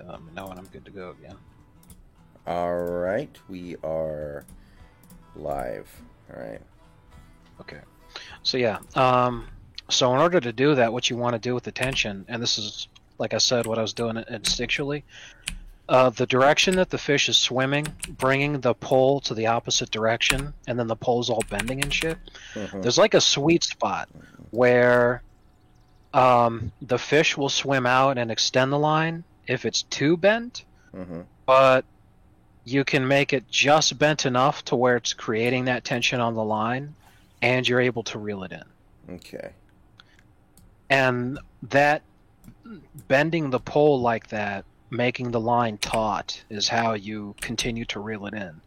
Let me know when I'm good to go again. All right, we are live. All right. Okay. So yeah. So in order to do that, what you want to do with the tension, and this is, like I said, what I was doing instinctually. The direction that the fish is swimming, bringing the pole to the opposite direction, and then the pole's all bending and shit. Mm-hmm. There's like a sweet spot where the fish will swim out and extend the line if it's too bent, Mm-hmm. but you can make it just bent enough to where it's creating that tension on the line, and you're able to reel it in. Okay. And that bending the pole like that, making the line taut, is how you continue to reel it in.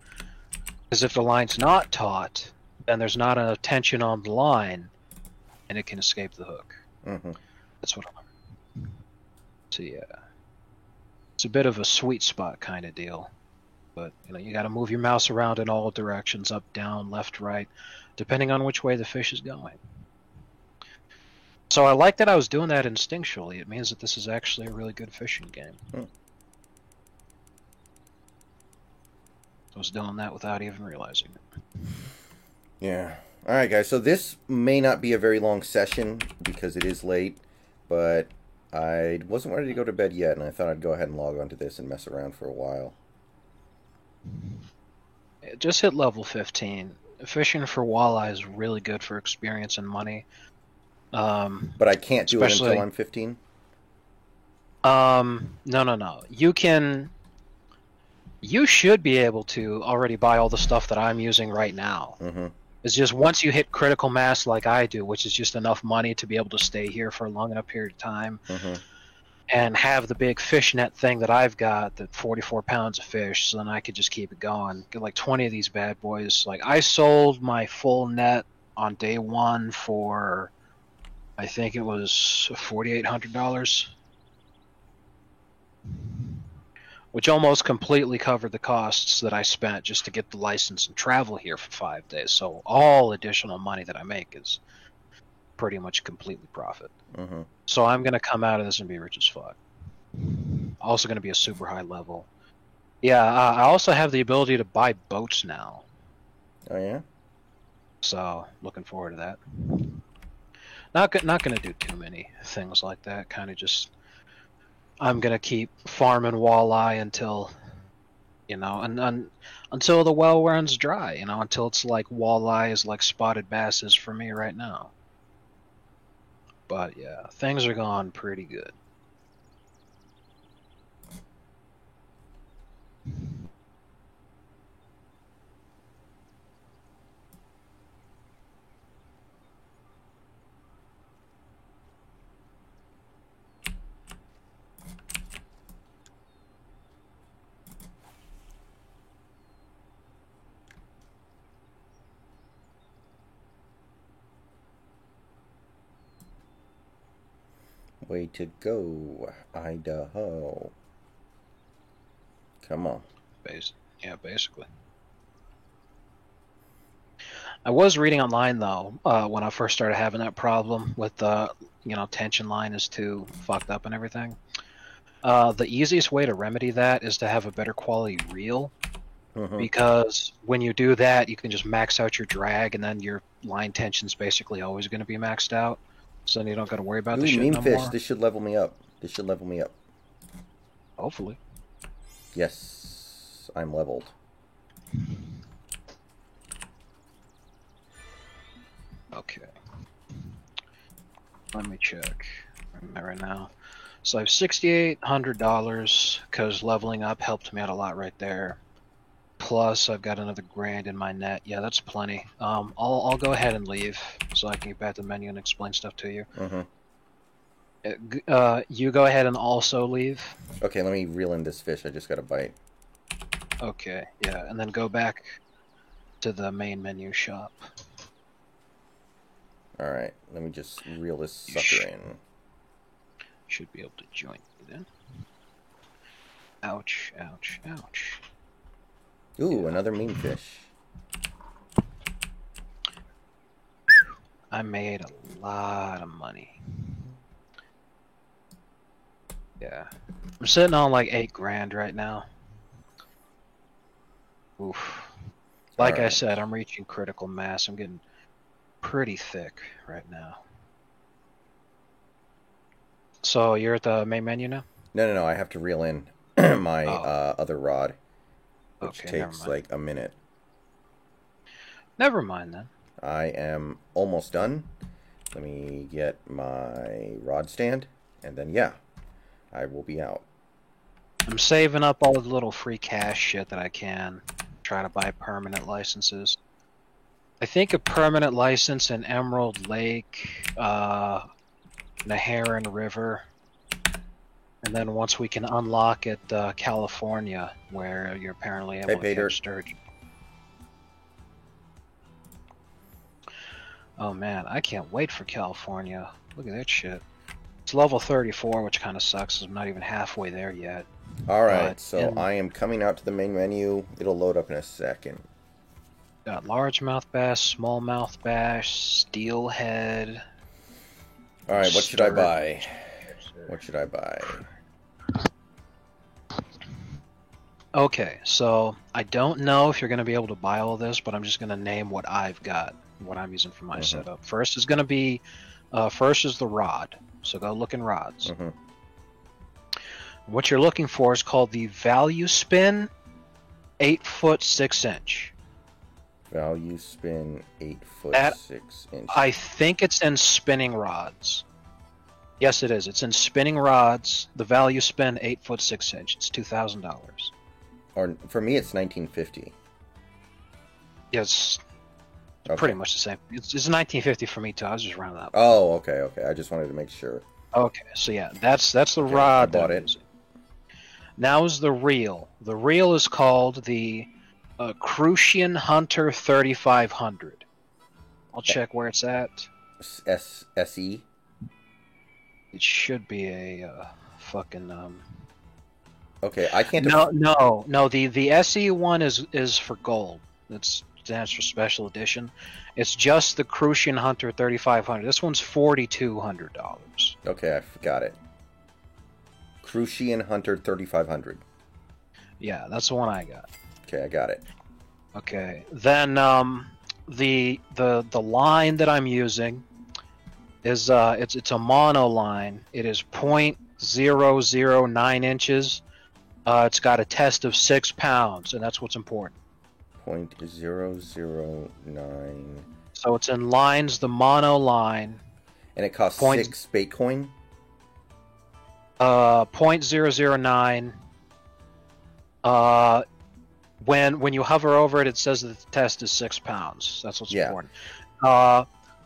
Because if the line's not taut, then there's not enough tension on the line, and it can escape the hook. Mm-hmm. That's what I learned. So yeah, it's a bit of a sweet spot kind of deal. But you got to move your mouse around in all directions, up, down, left, right, depending on which way the fish is going. So I like that I was doing that instinctually. It means that this is actually a really good fishing game. I was doing that without even realizing it. Yeah. All right, guys. So this may not be a very long session because it is late, but I wasn't ready to go to bed yet, and I thought I'd go ahead and log onto this and mess around for a while. Just hit level 15. Fishing for walleye is really good for experience and money. But I can't do it until I'm 15? No. You should be able to already buy all the stuff that I'm using right now. Mm-hmm. It's just once you hit critical mass like I do, which is just enough money to be able to stay here for a long enough period of time, Mm-hmm. and have the big fish net thing that I've got, that 44 pounds of fish, so then I could just keep it going. Get like 20 of these bad boys. Like, I sold my full net on day one for, I think it was $4,800, which almost completely covered the costs that I spent just to get the license and travel here for 5 days. So all additional money that I make is pretty much completely profit. Mm-hmm. So I'm going to come out of this and be rich as fuck. Also going to be a super high level. Yeah, I also have the ability to buy boats now. Oh, yeah? So, looking forward to that. Not going to do too many things like that. Kind of just, I'm going to keep farming walleye until, until the well runs dry, until it's like walleye is like spotted bass is for me right now. But yeah, things are going pretty good. Way to go, Idaho. Come on. Yeah, basically. I was reading online though, when I first started having that problem with the, tension line is too fucked up and everything. The easiest way to remedy that is to have a better quality reel, Mm-hmm. because when you do that, you can just max out your drag, and then your line tension's basically always going to be maxed out. So then you don't got to worry about the Ooh, shit meme no fish. more. This should level me up. Hopefully. Yes, I'm leveled. Okay. Let me check. Where am I right now? So I have $6,800 because leveling up helped me out a lot right there. Plus, I've got another grand in my net. Yeah, that's plenty. I'll go ahead and leave so I can get back to the menu and explain stuff to you. Mm-hmm. You go ahead and also leave. Okay, let me reel in this fish. I just got a bite. Okay, yeah, and then go back to the main menu shop. Alright, let me just reel this sucker in. Should be able to join me then. Ouch, ouch, ouch. Ooh, another meme fish. I made a lot of money. Yeah. I'm sitting on like 8 grand right now. Oof. Like I Alright. said, I'm reaching critical mass. I'm getting pretty thick right now. So you're at the main menu now? No. I have to reel in my Oh, other rod, which okay, never takes mind. like a minute. Never mind then. I am almost done. Let me get my rod stand, and then yeah, I will be out. I'm saving up all the little free cash shit that I can. Try to buy permanent licenses. I think a permanent license in Emerald Lake, Naharan River, and then once we can unlock it, California, where you're apparently able Hey, to Peter. catch sturgeon. Oh man, I can't wait for California. Look at that shit. It's level 34, which kind of sucks, 'cause I'm not even halfway there yet. Alright, But so I am coming out to the main menu. It'll load up in a second. got largemouth bass, smallmouth bass, steelhead. Alright, what should I buy? What should I buy? Okay, so I don't know if you're going to be able to buy all this, but I'm just going to name what I've got, what I'm using for my setup. First is going to be, first is the rod. So go look in rods. What you're looking for is called the Value Spin 8-foot 6-inch. Value Spin 8-foot That- 6-inch. I think it's in spinning rods. Yes, it is. It's in spinning rods. The Value Spin 8-foot 6-inch. It's $2,000. Or for me, it's 1950. Yes, Okay. pretty much the same. It's 1950 for me too. I was just rounding up. Oh, okay. I just wanted to make sure. Okay, so yeah, that's the Okay, rod. I bought that I'm it. using. Now is the reel. The reel is called the Crucian Hunter 3500. I'll check where it's at. SE. It should be a fucking Okay, I can't. No. The SE one is for gold. It stands for special edition. It's just the Crucian Hunter 3500. This one's $4,200. Okay, I got it. Crucian Hunter 3500. Yeah, that's the one I got. Okay, I got it. Okay, then the line that I'm using is it's a mono line. It is 0.009 inches. It's got a test of 6 pounds, and that's what's important. 0.009. So it's in lines, the mono line. And it costs Point- 6 Baitcoin. 0.009. When you hover over it, it says that the test is 6 pounds. That's what's important.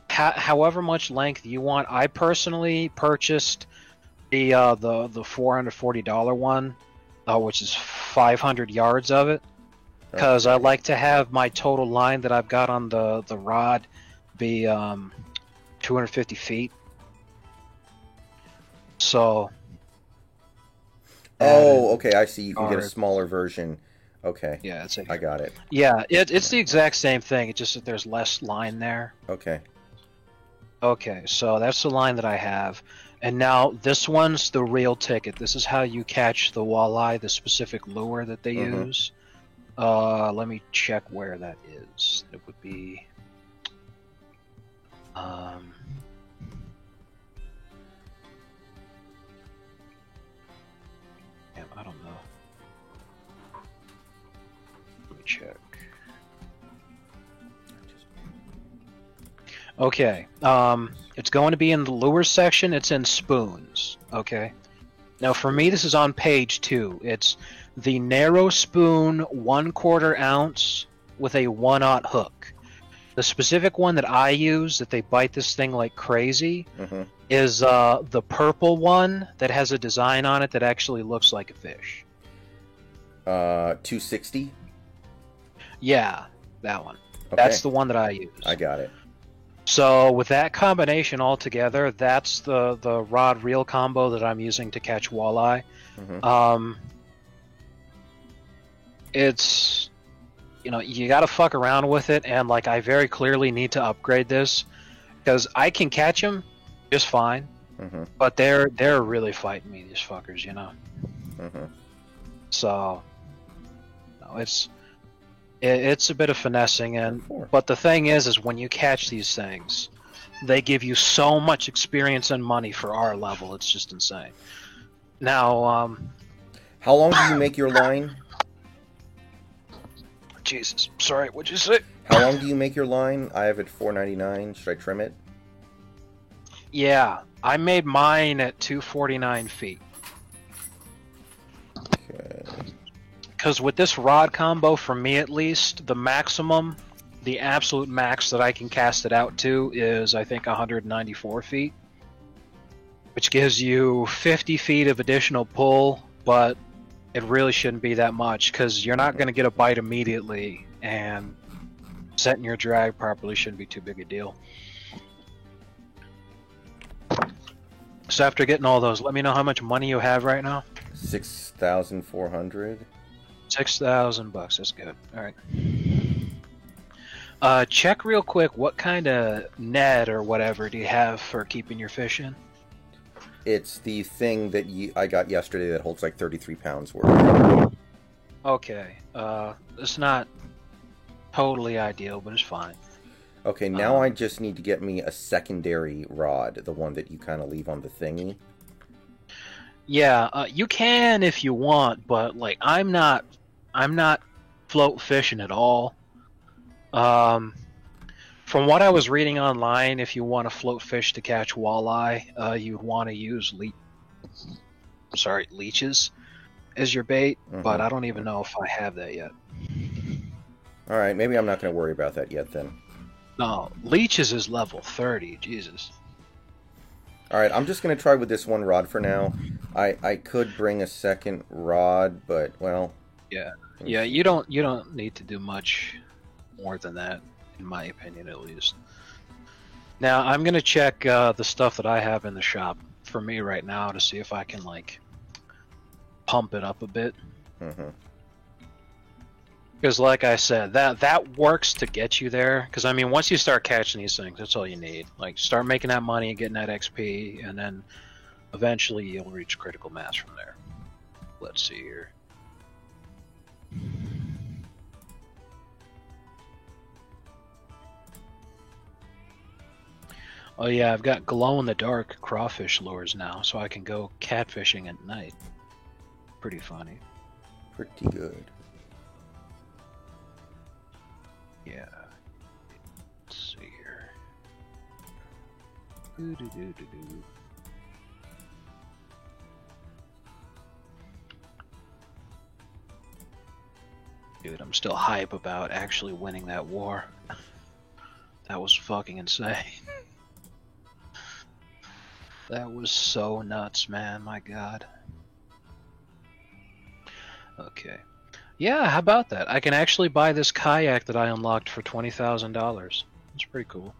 However much length you want. I personally purchased the $440 one, which is 500 yards of it, because I like to have my total line that I've got on the rod be 250 feet. So. Oh, okay. I see. You can get a Or- smaller version. Okay. Yeah, I got it. Yeah, it's the exact same thing. It's just that there's less line there. Okay. Okay, so that's the line that I have. And now this one's the real ticket. This is how you catch the walleye, the specific lure that they use. Let me check where that is. It would be damn, I don't know. Let me check. Okay, it's going to be in the lures section. It's in spoons. Okay. Now for me, this is on page 2. It's the narrow spoon 1/4 ounce with a 1/0 hook. The specific one that I use, that they bite this thing like crazy, is the purple one that has a design on it that actually looks like a fish. 260. Yeah, that one. Okay. That's the one that I use. I got it. So with that combination all together, that's the rod reel combo that I'm using to catch walleye. It's, you got to fuck around with it, and like I very clearly need to upgrade this because I can catch them just fine, but they're really fighting me, these fuckers. Mm-hmm. So, no, it's a bit of finessing, Four. but the thing is when you catch these things, they give you so much experience and money for our level. It's just insane. Now, How long do you make your line? Jesus, sorry, what'd you say? How long do you make your line? I have it $4.99. Should I trim it? Yeah, I made mine at 249 feet. Okay. Because with this rod combo, for me at least, the maximum, the absolute max that I can cast it out to is, I think, 194 feet. Which gives you 50 feet of additional pull, but it really shouldn't be that much, because you're not going to get a bite immediately, and setting your drag properly shouldn't be too big a deal. So after getting all those, let me know how much money you have right now. 6,400. $6,000. That's good. All right. Check real quick. What kind of net or whatever do you have for keeping your fish in? It's the thing that I got yesterday that holds like 33 pounds worth. Okay. It's not totally ideal, but it's fine. Okay, now I just need to get me a secondary rod, the one that you kind of leave on the thingy. Yeah, you can if you want, but like I'm not float fishing at all. From what I was reading online, if you want to float fish to catch walleye, you'd want to use leeches as your bait, but I don't even know if I have that yet. All right, maybe I'm not going to worry about that yet then. No, leeches is level 30. Jesus. All right, I'm just going to try with this one rod for now. I could bring a second rod, but well. Yeah, you don't need to do much more than that, in my opinion, at least. Now I'm gonna check the stuff that I have in the shop for me right now to see if I can like pump it up a bit. Because like I said, that works to get you there. Because I mean, once you start catching these things, that's all you need. Like, start making that money and getting that XP, and then eventually you'll reach critical mass from there. Let's see here. Oh yeah, I've got glow-in-the-dark crawfish lures now, so I can go catfishing at night. Pretty funny. Pretty good. Yeah. Let's see here. Doo-doo-doo-doo-doo. Dude, I'm still hype about actually winning that war. That was fucking insane. That was so nuts, man. My god. Okay. Yeah, how about that? I can actually buy this kayak that I unlocked for $20,000. That's pretty cool.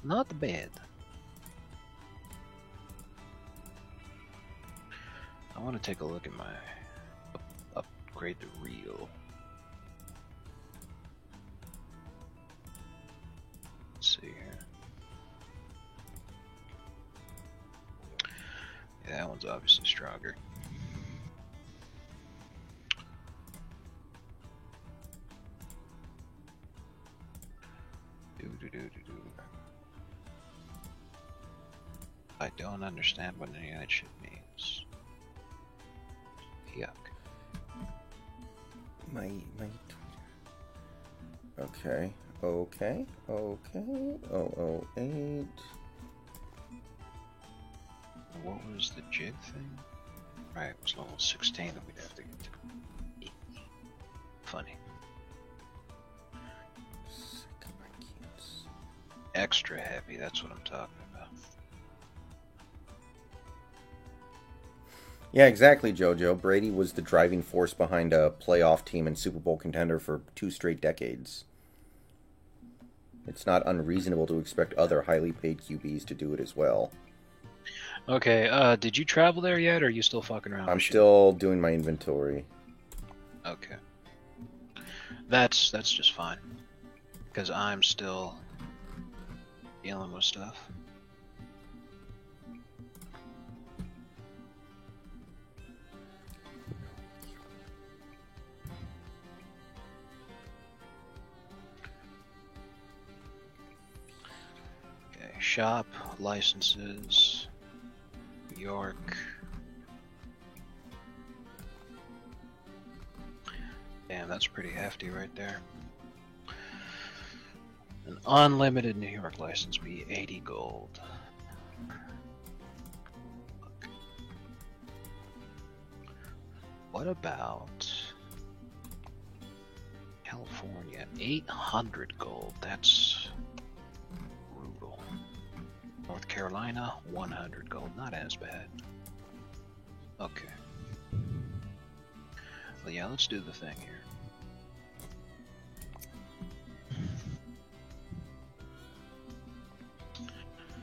Not bad. I want to take a look at my upgrade the reel. Let's see here. Yeah, that one's obviously stronger. I don't understand what any of that shit means. Yuck. My Twitter. Okay. 008. What was the jig thing? Right, it was level 16 that we'd have to get to. Funny. Extra heavy, that's what I'm talking about. Yeah, exactly, JoJo. Brady was the driving force behind a playoff team and Super Bowl contender for 2 straight decades. It's not unreasonable to expect other highly paid QBs to do it as well. Okay, did you travel there yet, or are you still fucking around? I'm still doing my inventory. Okay. That's just fine. Because I'm still dealing with stuff. shop licenses. York. Damn, that's pretty hefty right there. An unlimited New York license be 80 gold. What about California? 800 gold. That's brutal. North Carolina, 100 gold. Not as bad. Okay. Well, yeah, let's do the thing here.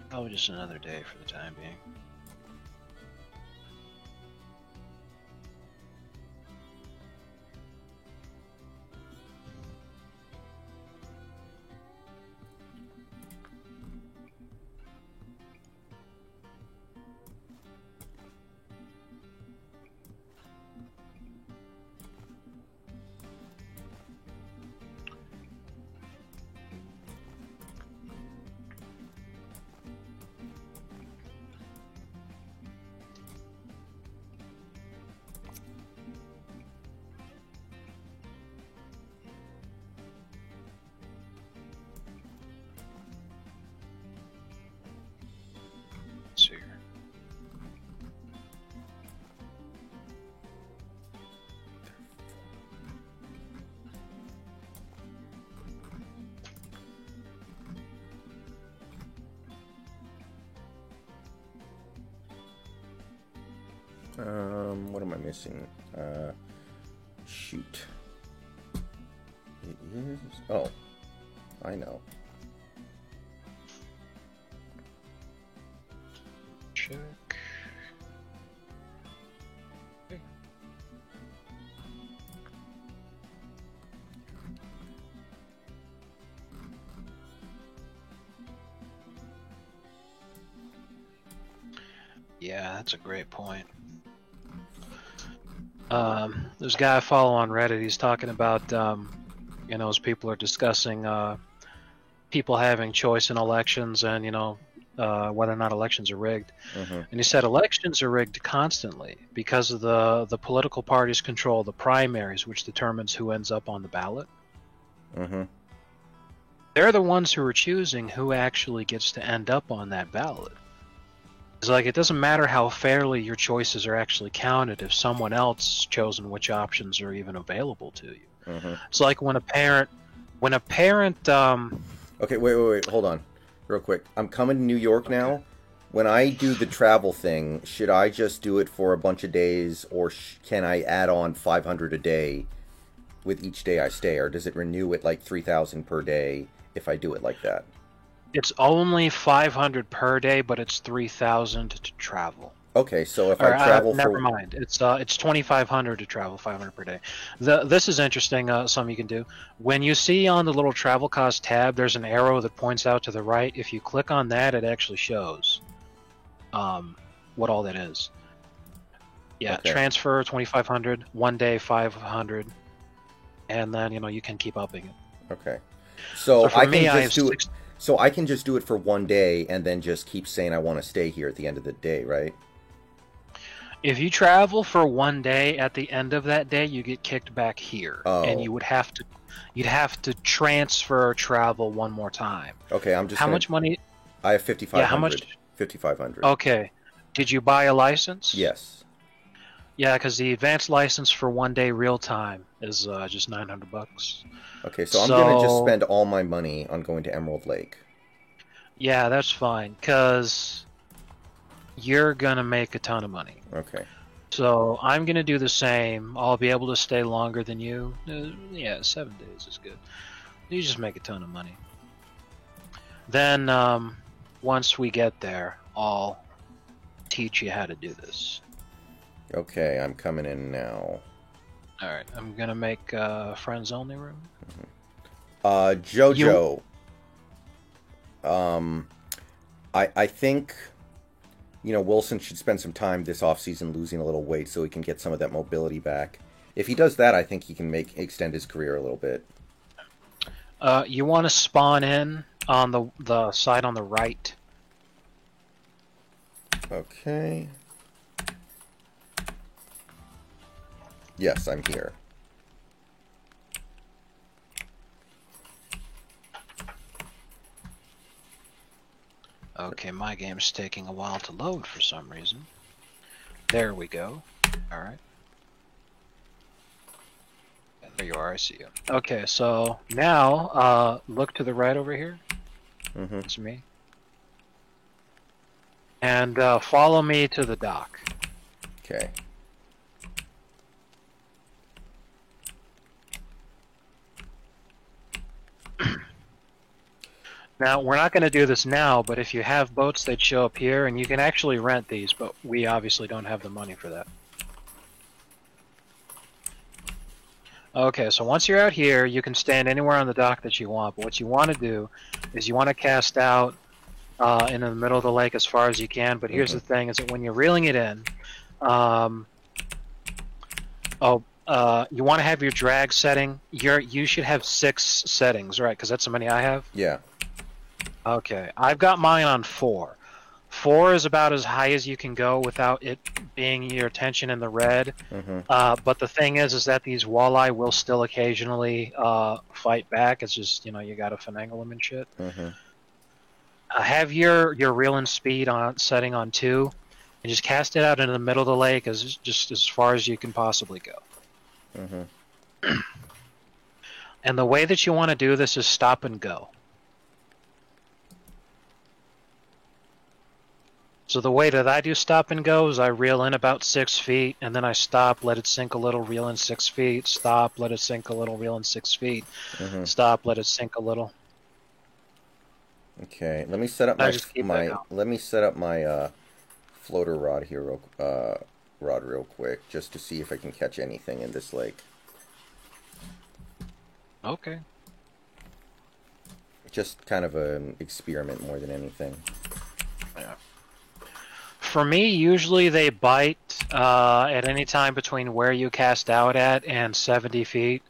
Probably just another day for the time being. What am I missing? Shoot. It is... Oh, I know. Check. Yeah, that's a great point. There's a guy I follow on Reddit. He's talking about, as people are discussing people having choice in elections and, whether or not elections are rigged. Mm-hmm. And he said elections are rigged constantly because of the political parties control the primaries, which determines who ends up on the ballot. Mm-hmm. They're the ones who are choosing who actually gets to end up on that ballot. It's like it doesn't matter how fairly your choices are actually counted if someone else has chosen which options are even available to you. Mm-hmm. It's like when a parent. Okay, wait, hold on, real quick. I'm coming to New York now. When I do the travel thing, should I just do it for a bunch of days, or can I add on 500 a day with each day I stay, or does it renew at like 3,000 per day if I do it like that? It's only 500 per day, but it's 3,000 to travel. Okay, so if I travel never mind. It's 2,500 to travel, 500 per day. This is interesting. Something you can do when you see on the little travel cost tab, there's an arrow that points out to the right. If you click on that, it actually shows what all that is. Yeah, okay. Transfer 2,500, 1 day 500, and then you can keep upping it. Okay, so for I me, can just do it. So I can just do it for 1 day and then just keep saying I want to stay here at the end of the day, right? If you travel for 1 day, at the end of that day, you get kicked back here, and you'd have to transfer travel one more time. Okay, much money? I have 5,500. Yeah, how much? 5,500. Okay, did you buy a license? Yes. Yeah, because the advanced license for 1 day real time is just $900. Okay, so I'm gonna just spend all my money on going to Emerald Lake. Yeah, that's fine, because you're gonna make a ton of money. Okay. So I'm gonna do the same. I'll be able to stay longer than you. Yeah, 7 days is good. You just make a ton of money. Then once we get there, I'll teach you how to do this. Okay, I'm coming in now. All right, I'm gonna make friends only room. Jojo. I think Wilson should spend some time this off-season losing a little weight so he can get some of that mobility back. If he does that, I think he can extend his career a little bit. You want to spawn in on the side on the right Okay. Yes, I'm here. Okay, my game's taking a while to load for some reason. There we go. Alright. There you are, I see you. Okay, so now, look to the right over here. Mm-hmm. It's me. And follow me to the dock. Okay. Now, we're not going to do this now, but if you have boats, they'd show up here, and you can actually rent these, but we obviously don't have the money for that. Okay, so once you're out here, you can stand anywhere on the dock that you want, but what you want to do is you want to cast out in the middle of the lake as far as you can, but here's the thing, is that when you're reeling it in, you want to have your drag setting. You should have 6 settings, right? Because that's how many I have? Yeah. Okay, I've got mine on 4. 4 is about as high as you can go without it being your attention in the red. But the thing is that these walleye will still occasionally fight back. It's just, you know, you got to finagle them and shit. Have your reeling speed on setting on 2, and just cast it out into the middle of the lake just as far as you can possibly go. And the way that you want to do this is stop and go. So the way that I do stop and go is I reel in about 6 feet, and then I stop, let it sink a little, reel in 6 feet, stop, let it sink a little, reel in 6 feet, stop, let it sink a little. Okay, let me set up my floater rod here, real quick, just to see if I can catch anything in this lake. Okay. Just kind of an experiment more than anything. Yeah. For me, usually they bite at any time between where you cast out at and 70 feet.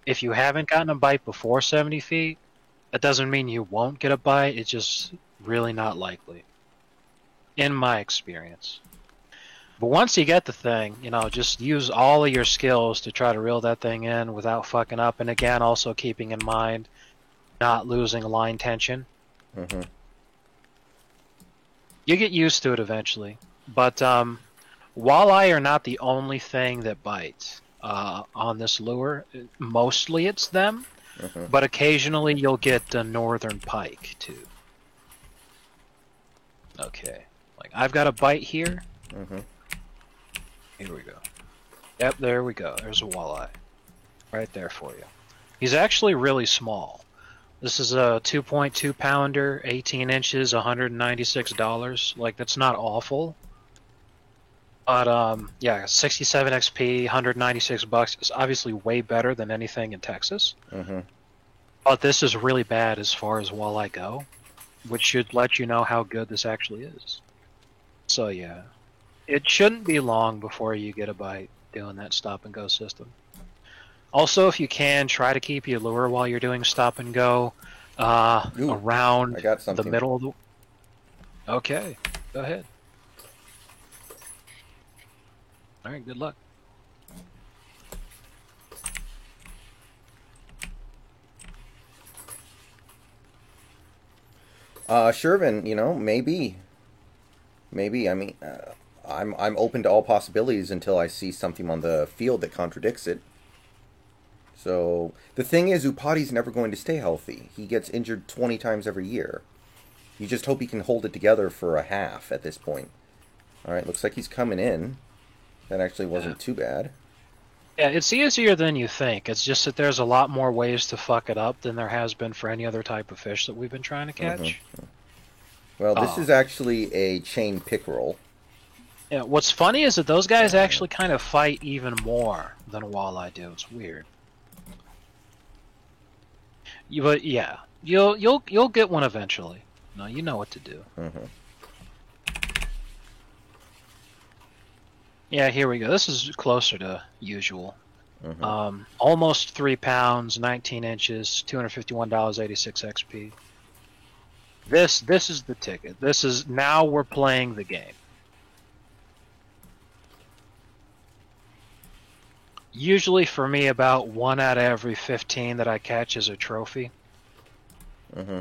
If you haven't gotten a bite before 70 feet, that doesn't mean you won't get a bite. It's just really not likely, in my experience. But once you get the thing, you know, just use all of your skills to try to reel that thing in without fucking up. And again, also keeping in mind not losing line tension. You get used to it eventually. But walleye are not the only thing that bite on this lure. Mostly it's them, but occasionally you'll get a northern pike too. Okay, like I've got a bite here. Here we go. Yep, there we go. There's a walleye. Right there for you. He's actually really small. This is a 2.2 pounder, 18 inches, $196. Like, that's not awful. But, yeah, 67 XP, 196 bucks is obviously way better than anything in Texas. But this is really bad as far as walleye go, which should let you know how good this actually is. So, yeah. It shouldn't be long before you get a bite doing that stop and go system. Also, if you can, try to keep your lure while you're doing stop and go around the middle of the... Okay, go ahead. Alright, good luck. Shervin, you know, maybe. I mean, I'm open to all possibilities until I see something on the field that contradicts it. So, the thing is, Upati's never going to stay healthy. He gets injured 20 times every year. You just hope he can hold it together for a half at this point. Alright, looks like he's coming in. That actually wasn't too bad. Yeah, it's easier than you think. It's just that there's a lot more ways to fuck it up than there has been for any other type of fish that we've been trying to catch. Well, this is actually a chain pickerel. Yeah, what's funny is that those guys actually kind of fight even more than walleye do. It's weird. But yeah, you'll get one eventually. No, you know what to do. Yeah, here we go. This is closer to usual. Almost 3 pounds, 19 inches, $251.86 XP. This is the ticket. This is now we're playing the game. Usually for me, about 1 out of every 15 that I catch is a trophy. Mm-hmm.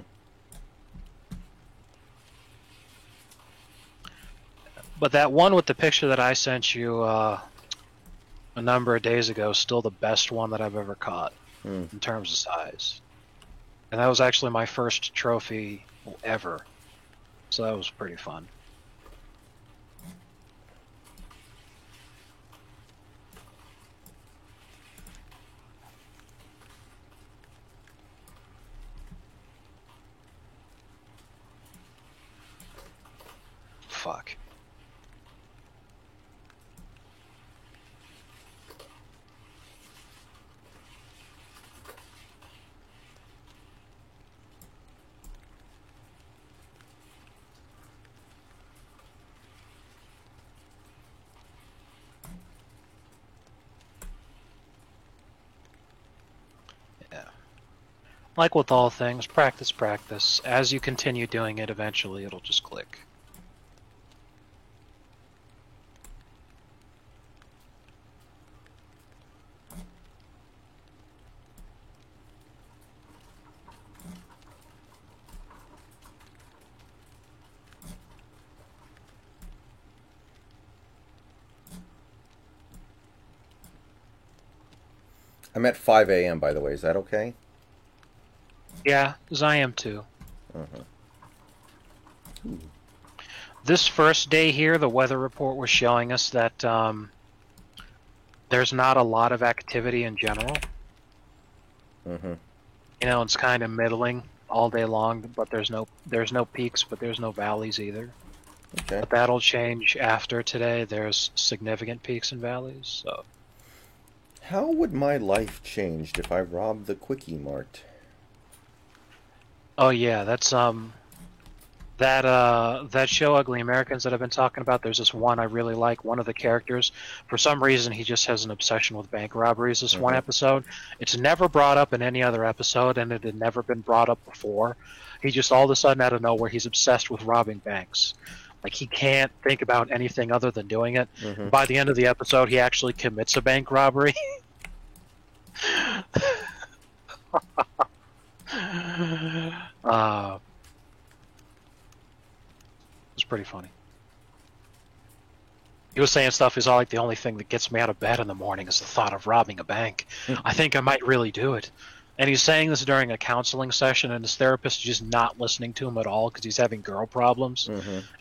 But that one with the picture that I sent you a number of days ago is still the best one that I've ever caught in terms of size. And that was actually my first trophy ever. So that was pretty fun. Fuck. Yeah. Like with all things, practice, practice. As you continue doing it, eventually it'll just click. I'm at 5 a.m., by the way. Is that okay? Yeah, as I am too. Uh-huh. This first day here, the weather report was showing us that there's not a lot of activity in general. Mm-hmm. You know, it's kind of middling all day long, but there's no peaks, but there's no valleys either. Okay. But that'll change after today. There's significant peaks and valleys. So How would my life changed if I robbed the Quickie Mart? oh yeah, that's that show Ugly Americans that I've been talking about. There's this one I really like. One of the characters, for some reason, he just has an obsession with bank robberies. This one episode, it's never brought up in any other episode, and it had never been brought up before. He just all of a sudden out of nowhere, he's obsessed with robbing banks. Like he can't think about anything other than doing it. By the end of the episode, he actually commits a bank robbery. It's pretty funny. He was saying stuff is all like the only thing that gets me out of bed in the morning is the thought of robbing a bank. I think I might really do it. And he's saying this during a counseling session, and his therapist is just not listening to him at all because he's having girl problems.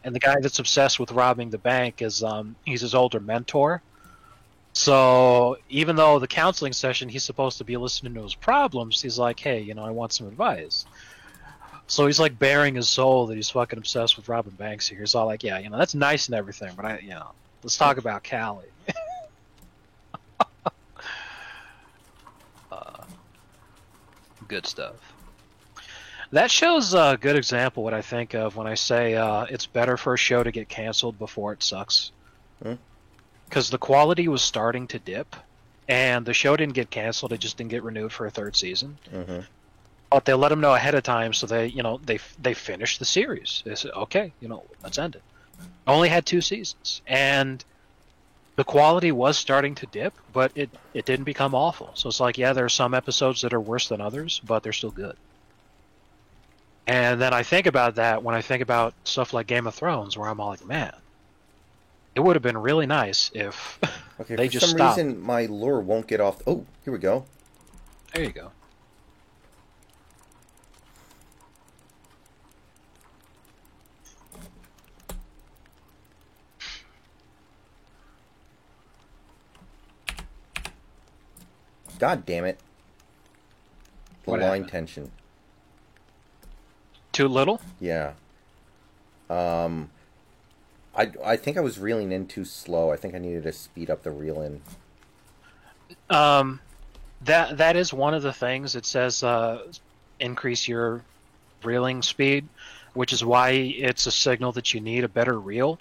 And the guy that's obsessed with robbing the bank is he's his older mentor. So even though the counseling session he's supposed to be listening to his problems, he's like, hey, you know, I want some advice. So he's like bearing his soul that he's fucking obsessed with robbing banks here. He's all like, yeah, you know, that's nice and everything, but let's talk about Cali. Good stuff. That show's a good example what I think of when I say it's better for a show to get canceled before it sucks. Because the quality was starting to dip, and the show didn't get canceled. It just didn't get renewed for a third season. But they let them know ahead of time, so they finished the series. They said, okay, let's end it. Only had 2 seasons, and the quality was starting to dip, but it didn't become awful. So it's like, yeah, there are some episodes that are worse than others, but they're still good. And then I think about that when I think about stuff like Game of Thrones, where I'm all like, man, it would have been really nice if they just stopped. For some reason, my lure won't get off. Oh, here we go. There you go. God damn it. The What line happened? tension. Too little? Yeah. I think I was reeling in too slow. I think I needed to speed up the reel in. That is one of the things. It says increase your reeling speed, which is why it's a signal that you need a better reel.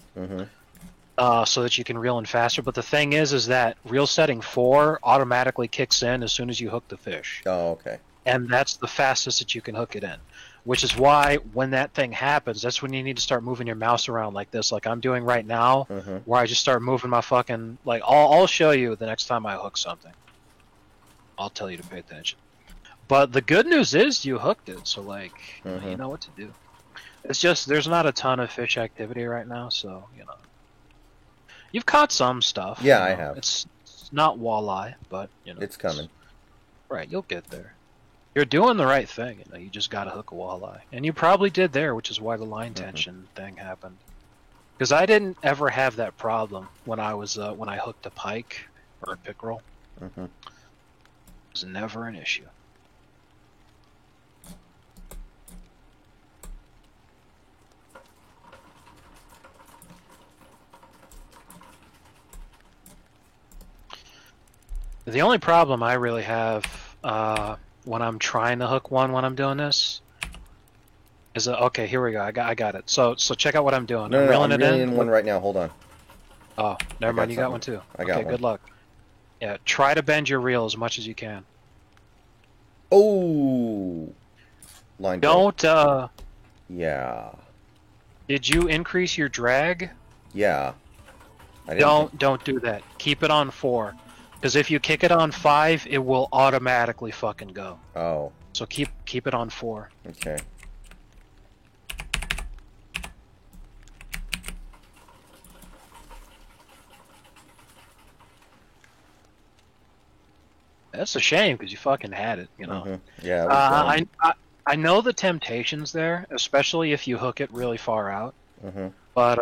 So that you can reel in faster. But the thing is that reel setting 4 automatically kicks in as soon as you hook the fish. Oh, okay. And that's the fastest that you can hook it in. Which is why when that thing happens, that's when you need to start moving your mouse around like this, like I'm doing right now, where I just start moving my fucking, like, I'll show you the next time I hook something. I'll tell you to pay attention. But the good news is you hooked it, so like you know what to do. It's just there's not a ton of fish activity right now, so you've caught some stuff. Yeah, I have. It's not walleye, but it's coming. Right, you'll get there. You're doing the right thing. You just gotta hook a walleye, and you probably did there, which is why the line tension thing happened. Because I didn't ever have that problem when I was when I hooked a pike or a pickerel. It was never an issue. The only problem I really have when I'm trying to hook one when I'm doing this is okay. Here we go. I got it. So check out what I'm doing. I'm reeling it in one right now. Hold on. Oh, never mind. You got one too. I got one. Good luck. Yeah, try to bend your reel as much as you can. Oh, line. Don't. Yeah. Did you increase your drag? Yeah. Don't do that. Keep it on 4. Because if you kick it on 5, it will automatically fucking go. Oh. So keep it on 4. Okay. That's a shame because you fucking had it, Yeah. I know the temptation's there, especially if you hook it really far out. But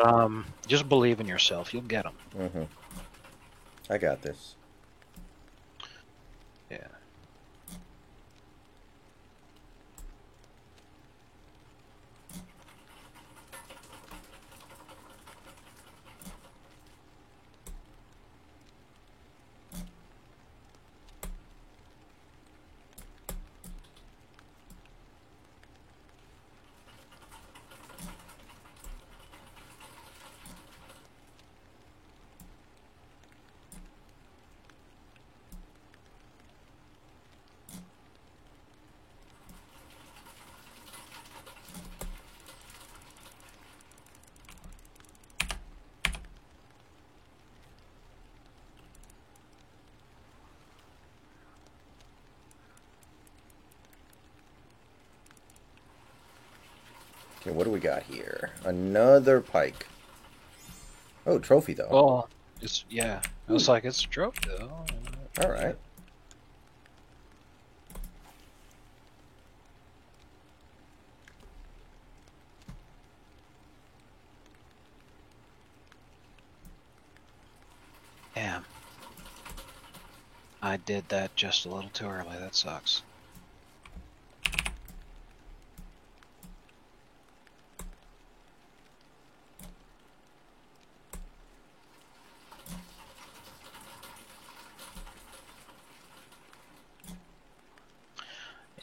just believe in yourself. You'll get them. I got this. Yeah. Okay, what do we got here? Another pike. Oh, trophy though. Well, I was like, it's a trophy though. All right. Damn. I did that just a little too early. That sucks.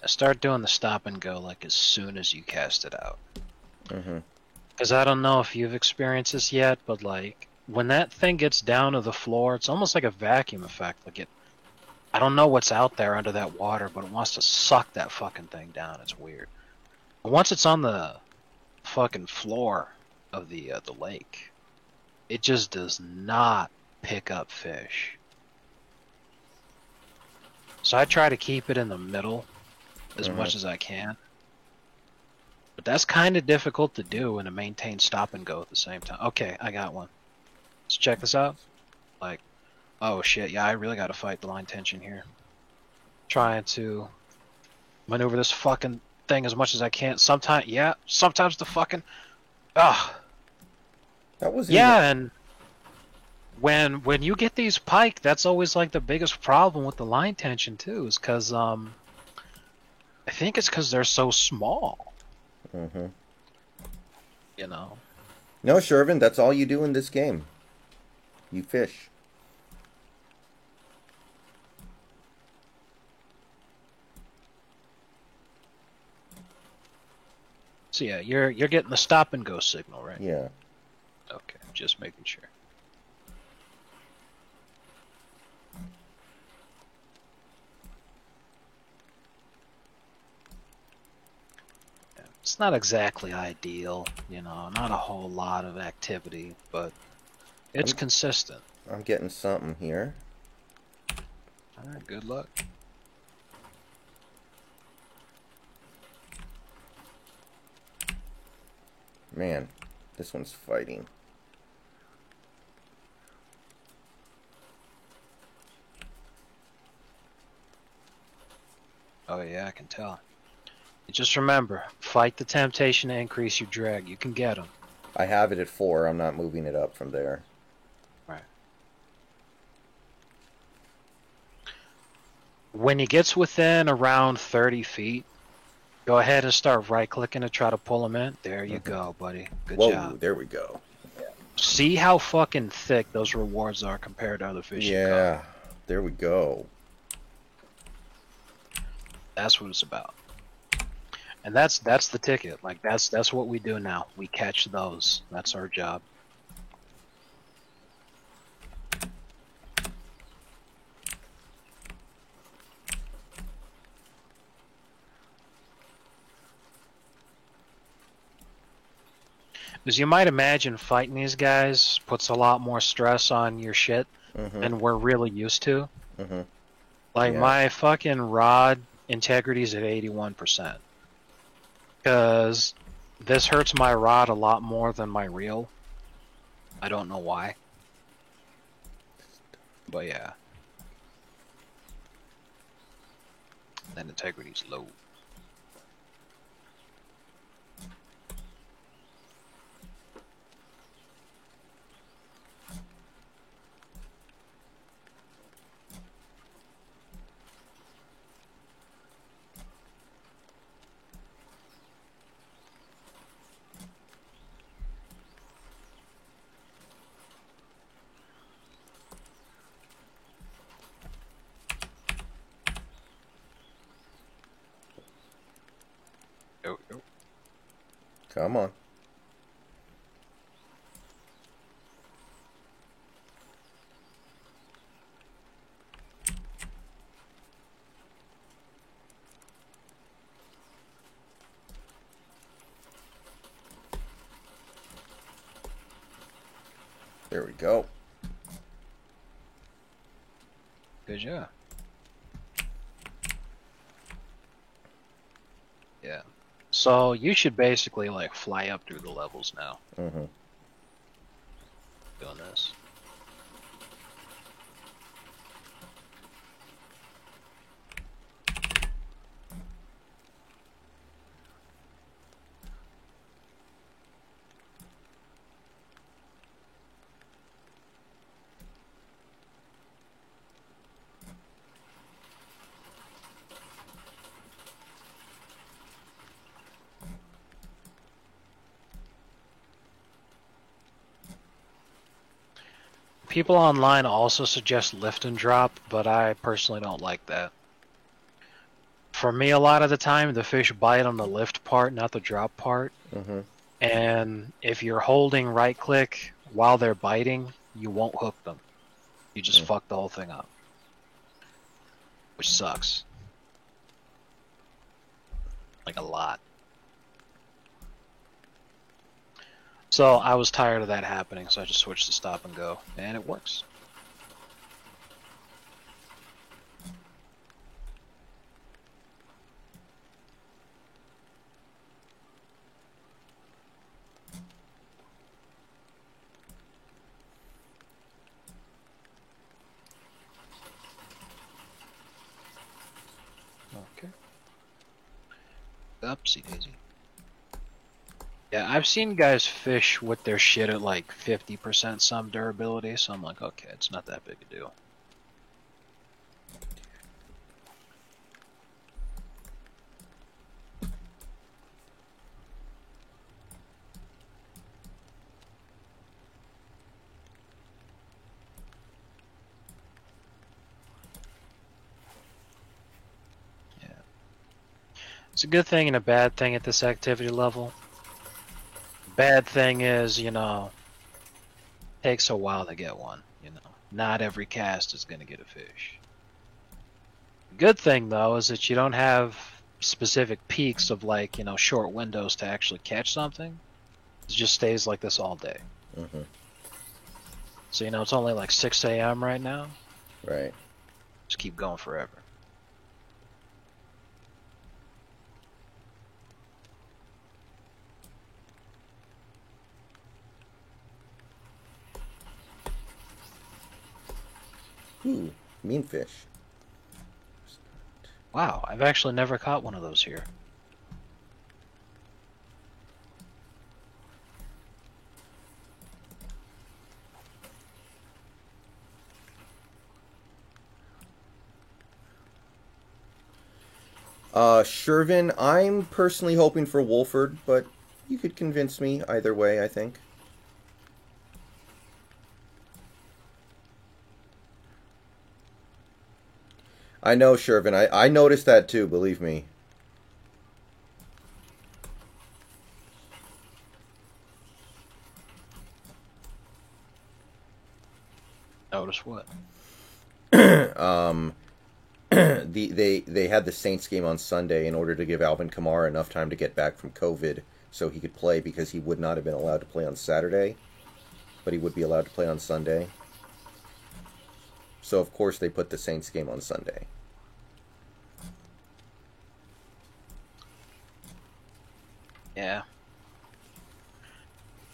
Start doing the stop and go like as soon as you cast it out. Because I don't know if you've experienced this yet, but like when that thing gets down to the floor, it's almost like a vacuum effect. Like I don't know what's out there under that water, but it wants to suck that fucking thing down. It's weird. But once it's on the fucking floor of the lake, it just does not pick up fish. So I try to keep it in the middle as much as I can. But that's kind of difficult to do and to maintain stop and go at the same time. Okay, I got one. Let's check this out. Like, oh shit, yeah, I really got to fight the line tension here. Trying to maneuver this fucking thing as much as I can. Sometimes the fucking... Ugh. That was and when you get these pike, that's always like the biggest problem with the line tension too, is because I think it's because they're so small. No, Shervin, that's all you do in this game. You fish. So yeah, you're getting the stop and go signal, right? Yeah. Okay, just making sure. It's not exactly ideal, not a whole lot of activity, but it's consistent. I'm getting something here. Alright, good luck. Man, this one's fighting. Oh yeah, I can tell. Just remember, fight the temptation to increase your drag. You can get them. I have it at 4. I'm not moving it up from there. Right. When he gets within around 30 feet, go ahead and start right-clicking to try to pull him in. There you go, buddy. Good Whoa, job. there we go. See how fucking thick those rewards are compared to other fishing Yeah, there we go. That's what it's about. And that's the ticket. Like that's what we do now. We catch those. That's our job. As you might imagine, fighting these guys puts a lot more stress on your shit than we're really used to. Like my fucking rod integrity's at 81%. Because this hurts my rod a lot more than my reel. I don't know why. But yeah. Then integrity's low. Yo. Come on. There we go. Good job. Yeah. So you should basically like fly up through the levels now. Doing this. People online also suggest lift and drop, but I personally don't like that. For me, a lot of the time, the fish bite on the lift part, not the drop part. And if you're holding right click while they're biting, you won't hook them. You just fuck the whole thing up. Which sucks. Like a lot. So I was tired of that happening, so I just switched to stop and go, and it works. Okay. Upsie daisy. Yeah, I've seen guys fish with their shit at like 50% some durability, so I'm like, okay, it's not that big a deal. Yeah. It's a good thing and a bad thing at this activity level. Bad thing is, you know, takes a while to get one, you know. Not every cast is going to get a fish. Good thing, though, is that you don't have specific peaks of, like, you know, short windows to actually catch something. It just stays like this all day. So, you know, it's only like 6 a.m. right now. Right. Just keep going forever. Ooh, mean fish. Wow, I've actually never caught one of those here. Shervin, I'm personally hoping for Wolford, but you could convince me either way, I think. I know, Shervin. I noticed that too, believe me. Notice what? um, they had the Saints game on Sunday in order to give Alvin Kamara enough time to get back from COVID so he could play, because he would not have been allowed to play on Saturday, but he would be allowed to play on Sunday. So of course they put the Saints game on Sunday. Yeah.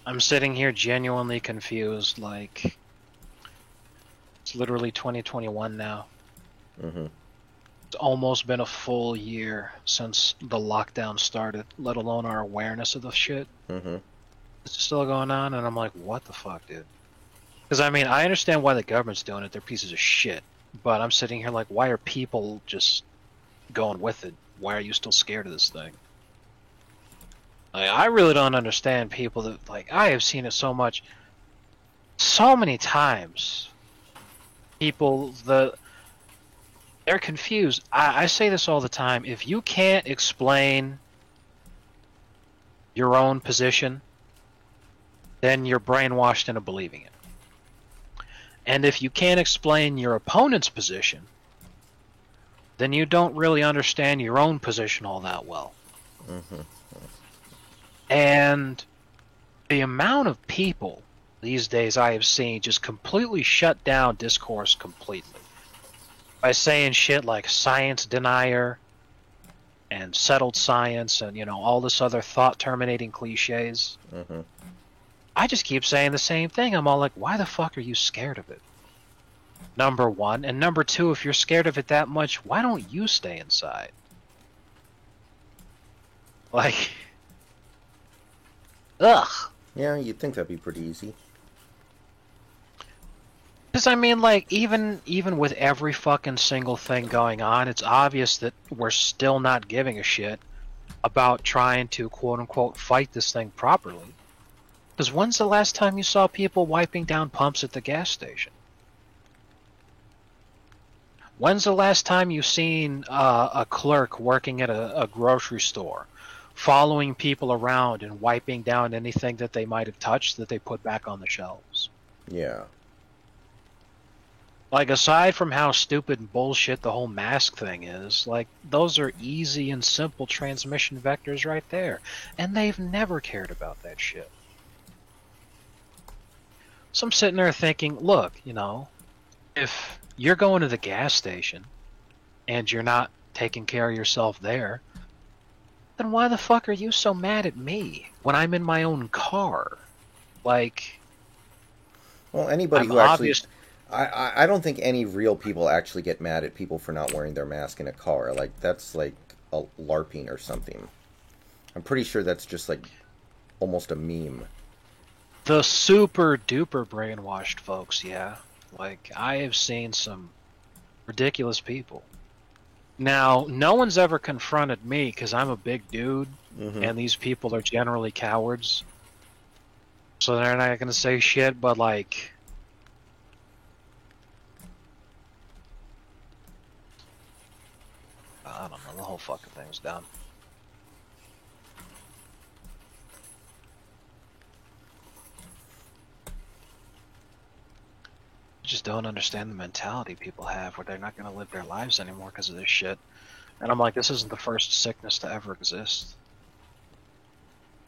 I'm sitting here genuinely confused, like, it's literally 2021 now. Mm-hmm. It's almost been a full year since the lockdown started, let alone our awareness of the shit. Mm-hmm. It's still going on, and I'm like, what the fuck, dude? Because, I mean, I understand why the government's doing it. They're pieces of shit. But I'm sitting here like, why are people just going with it? Why are you still scared of this thing? Like, I really don't understand people that, like, I have seen it so many times. People, they're confused. I say this all the time. If you can't explain your own position, then you're brainwashed into believing it. And if you can't explain your opponent's position, then you don't really understand your own position all that well. Mm-hmm. And the amount of people these days I have seen just completely shut down discourse completely by saying shit like science denier and settled science and, you know, all this other thought-terminating cliches. Mm-hmm. I just keep saying the same thing. I'm all like, why the fuck are you scared of it? Number one. And number two, if you're scared of it that much, why don't you stay inside? Like, ugh. Yeah, you'd think that'd be pretty easy. Because, I mean, like, even with every fucking single thing going on, it's obvious that we're still not giving a shit about trying to, quote-unquote, fight this thing properly. Because when's the last time you saw people wiping down pumps at the gas station? When's the last time you seen a clerk working at a grocery store following people around and wiping down anything that they might have touched that they put back on the shelves? Yeah. Like, aside from how stupid and bullshit the whole mask thing is, like, those are easy and simple transmission vectors right there. And they've never cared about that shit. So I'm sitting there thinking, look, you know, if you're going to the gas station and you're not taking care of yourself there, then why the fuck are you so mad at me when I'm in my own car? Like, well, anybody who actually... I don't think any real people actually get mad at people for not wearing their mask in a car. Like, that's like a LARPing or something. I'm pretty sure that's just like almost a meme. The super duper brainwashed folks, yeah. Like, I have seen some ridiculous people. Now, no one's ever confronted me because I'm a big dude, and these people are generally cowards. So they're not going to say shit, but like... I don't know, the whole fucking thing's dumb. I just don't understand the mentality people have where they're not going to live their lives anymore because of this shit. And I'm like, this isn't the first sickness to ever exist.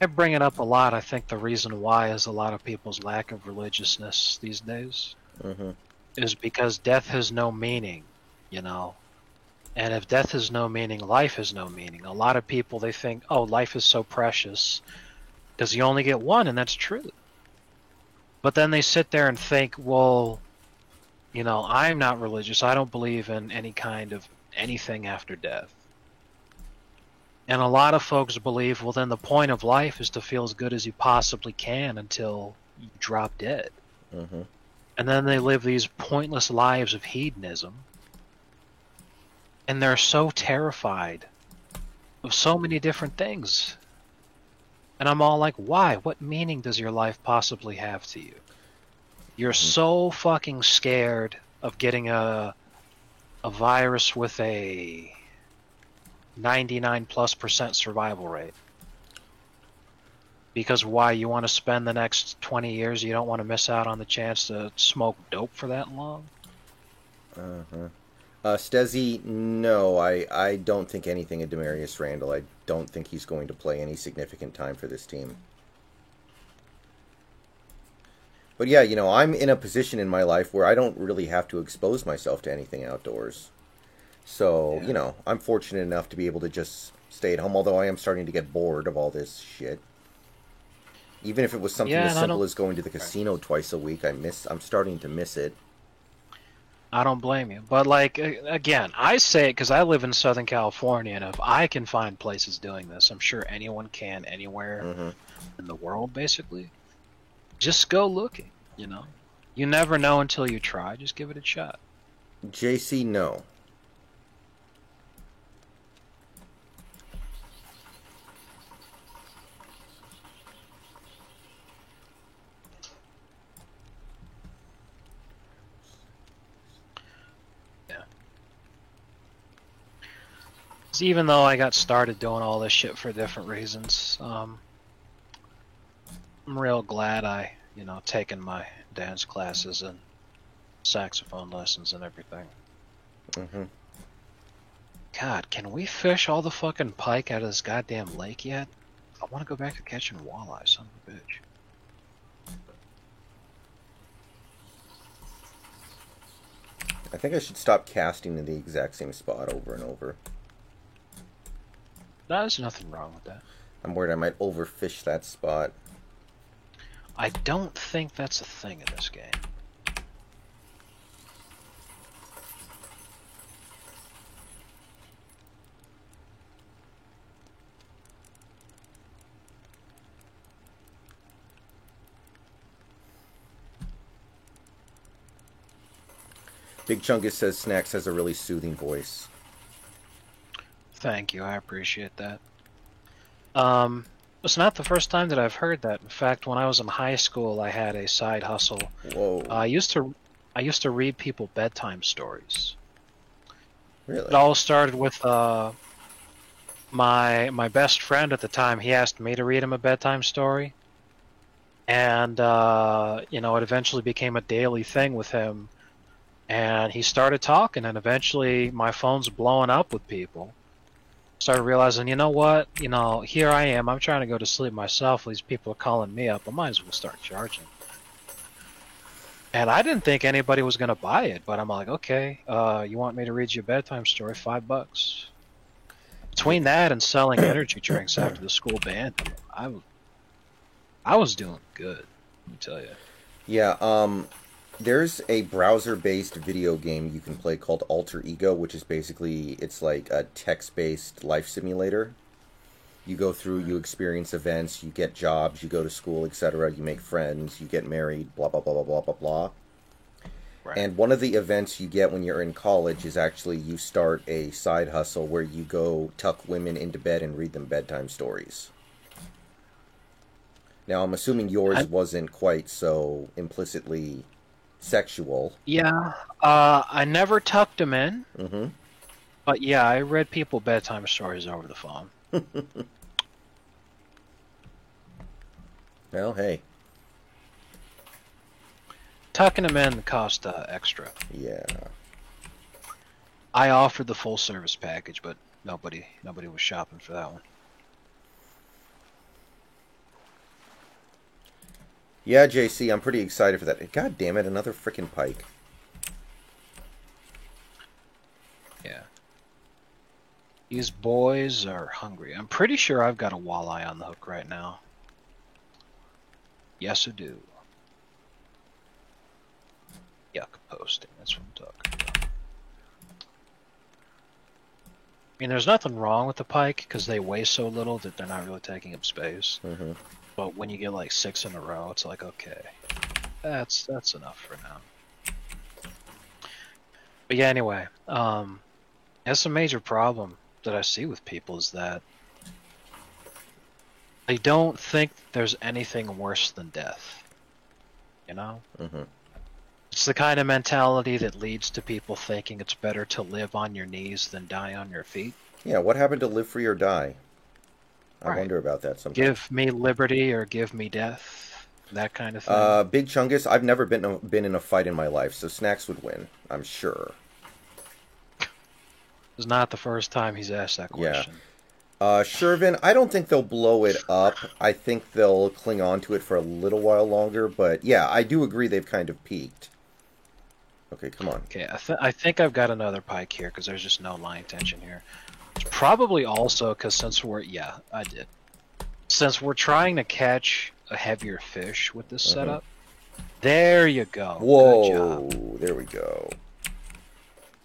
I bring it up a lot. I think the reason why is a lot of people's lack of religiousness these days is because death has no meaning, you know. And if death has no meaning, life has no meaning. A lot of people, they think, oh, life is so precious because you only get one, and that's true. But then they sit there and think, well, I'm not religious. I don't believe in any kind of anything after death. And a lot of folks believe, well, then the point of life is to feel as good as you possibly can until you drop dead. Mm-hmm. And then they live these pointless lives of hedonism. And they're so terrified of so many different things. And I'm all like, why? What meaning does your life possibly have to you? You're so fucking scared of getting a virus with a 99+% survival rate. Because why? You want to spend the next 20 years, you don't want to miss out on the chance to smoke dope for that long? Uh-huh. Stezzy, no, I don't think anything of Demarius Randall. I don't think he's going to play any significant time for this team. But yeah, I'm in a position in my life where I don't really have to expose myself to anything outdoors. So, Yeah. I'm fortunate enough to be able to just stay at home, although I am starting to get bored of all this shit. Even if it was something Yeah, as and simple as going to the casino twice a week, I'm starting to miss it. I don't blame you. But, like, again, I say it because I live in Southern California, and if I can find places doing this, I'm sure anyone can anywhere Mm-hmm. in the world, basically. Just go looking, You never know until you try. Just give it a shot. JC, no. Yeah. 'Cause even though I got started doing all this shit for different reasons, I'm real glad I, taken my dance classes and saxophone lessons and everything. Mm-hmm. God, can we fish all the fucking pike out of this goddamn lake yet? I want to go back to catching walleye, son of a bitch. I think I should stop casting in the exact same spot over and over. There's nothing wrong with that. I'm worried I might overfish that spot. I don't think that's a thing in this game. Big Chungus says Snacks has a really soothing voice. Thank you, I appreciate that. It's not the first time that I've heard that. In fact, when I was in high school, I had a side hustle. Whoa. I used to read people bedtime stories. Really? It all started with my best friend at the time. He asked me to read him a bedtime story, and it eventually became a daily thing with him. And he started talking, and eventually my phone's blowing up with people. Started realizing, you know what? Here I am. I'm trying to go to sleep myself. These people are calling me up. I might as well start charging. And I didn't think anybody was going to buy it, but I'm like, okay, you want me to read you a bedtime story? $5. Between that and selling energy drinks after the school band, I was doing good, let me tell you. Yeah, there's a browser-based video game you can play called Alter Ego, which is basically, it's like a text-based life simulator. You go through, you experience events, you get jobs, you go to school, etc., you make friends, you get married, blah, blah, blah, blah, blah, blah, blah. Right. And one of the events you get when you're in college is actually you start a side hustle where you go tuck women into bed and read them bedtime stories. Now, I'm assuming yours wasn't quite so implicitly sexual. Yeah, I never tucked them in, Mm-hmm. but yeah, I read people bedtime stories over the phone. Well, hey. Tucking them in cost extra. Yeah. I offered the full service package, but nobody was shopping for that one. Yeah, JC, I'm pretty excited for that. God damn it, another frickin' pike. Yeah. These boys are hungry. I'm pretty sure I've got a walleye on the hook right now. Yes, I do. Yuck, posting. That's what I'm talking about. I mean, there's nothing wrong with the pike because they weigh so little that they're not really taking up space. Mm-hmm. But when you get like 6 in a row, it's like, okay, that's enough for now. But yeah, anyway, that's a major problem that I see with people is that they don't think there's anything worse than death. You know? Mm-hmm. It's the kind of mentality that leads to people thinking it's better to live on your knees than die on your feet. Yeah, what happened to live free or die? I Right. wonder about that sometimes. Give me liberty or give me death. That kind of thing. Big Chungus, I've never been in a fight in my life, so Snacks would win, I'm sure. It's not the first time he's asked that question. Shervin, I don't think they'll blow it up. I think they'll cling on to it for a little while longer, but yeah, I do agree they've kind of peaked. Okay, come on. Okay, I think I've got another pike here because there's just no line tension here. It's probably also because since we're... Yeah, I did. Since we're trying to catch a heavier fish with this setup, there you go. Whoa, good job. There we go.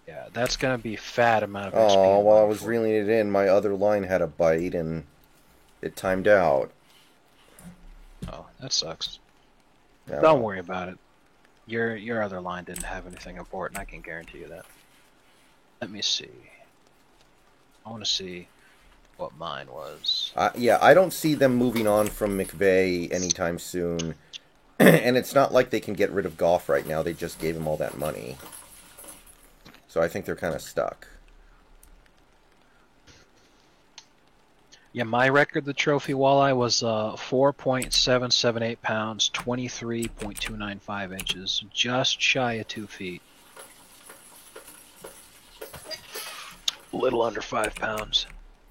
Yeah, that's going to be fat amount of XP. Oh, while I was reeling it in, my other line had a bite and it timed out. Oh, that sucks. Yeah, Don't worry about it. Your other line didn't have anything important, I can guarantee you that. Let me see. I want to see what mine was. Yeah, I don't see them moving on from McVeigh anytime soon. And it's not like they can get rid of Goff right now. They just gave him all that money. So I think they're kind of stuck. Yeah, my record, the trophy walleye, was 4.778 pounds, 23.295 inches, just shy of 2 feet. A little under 5 pounds.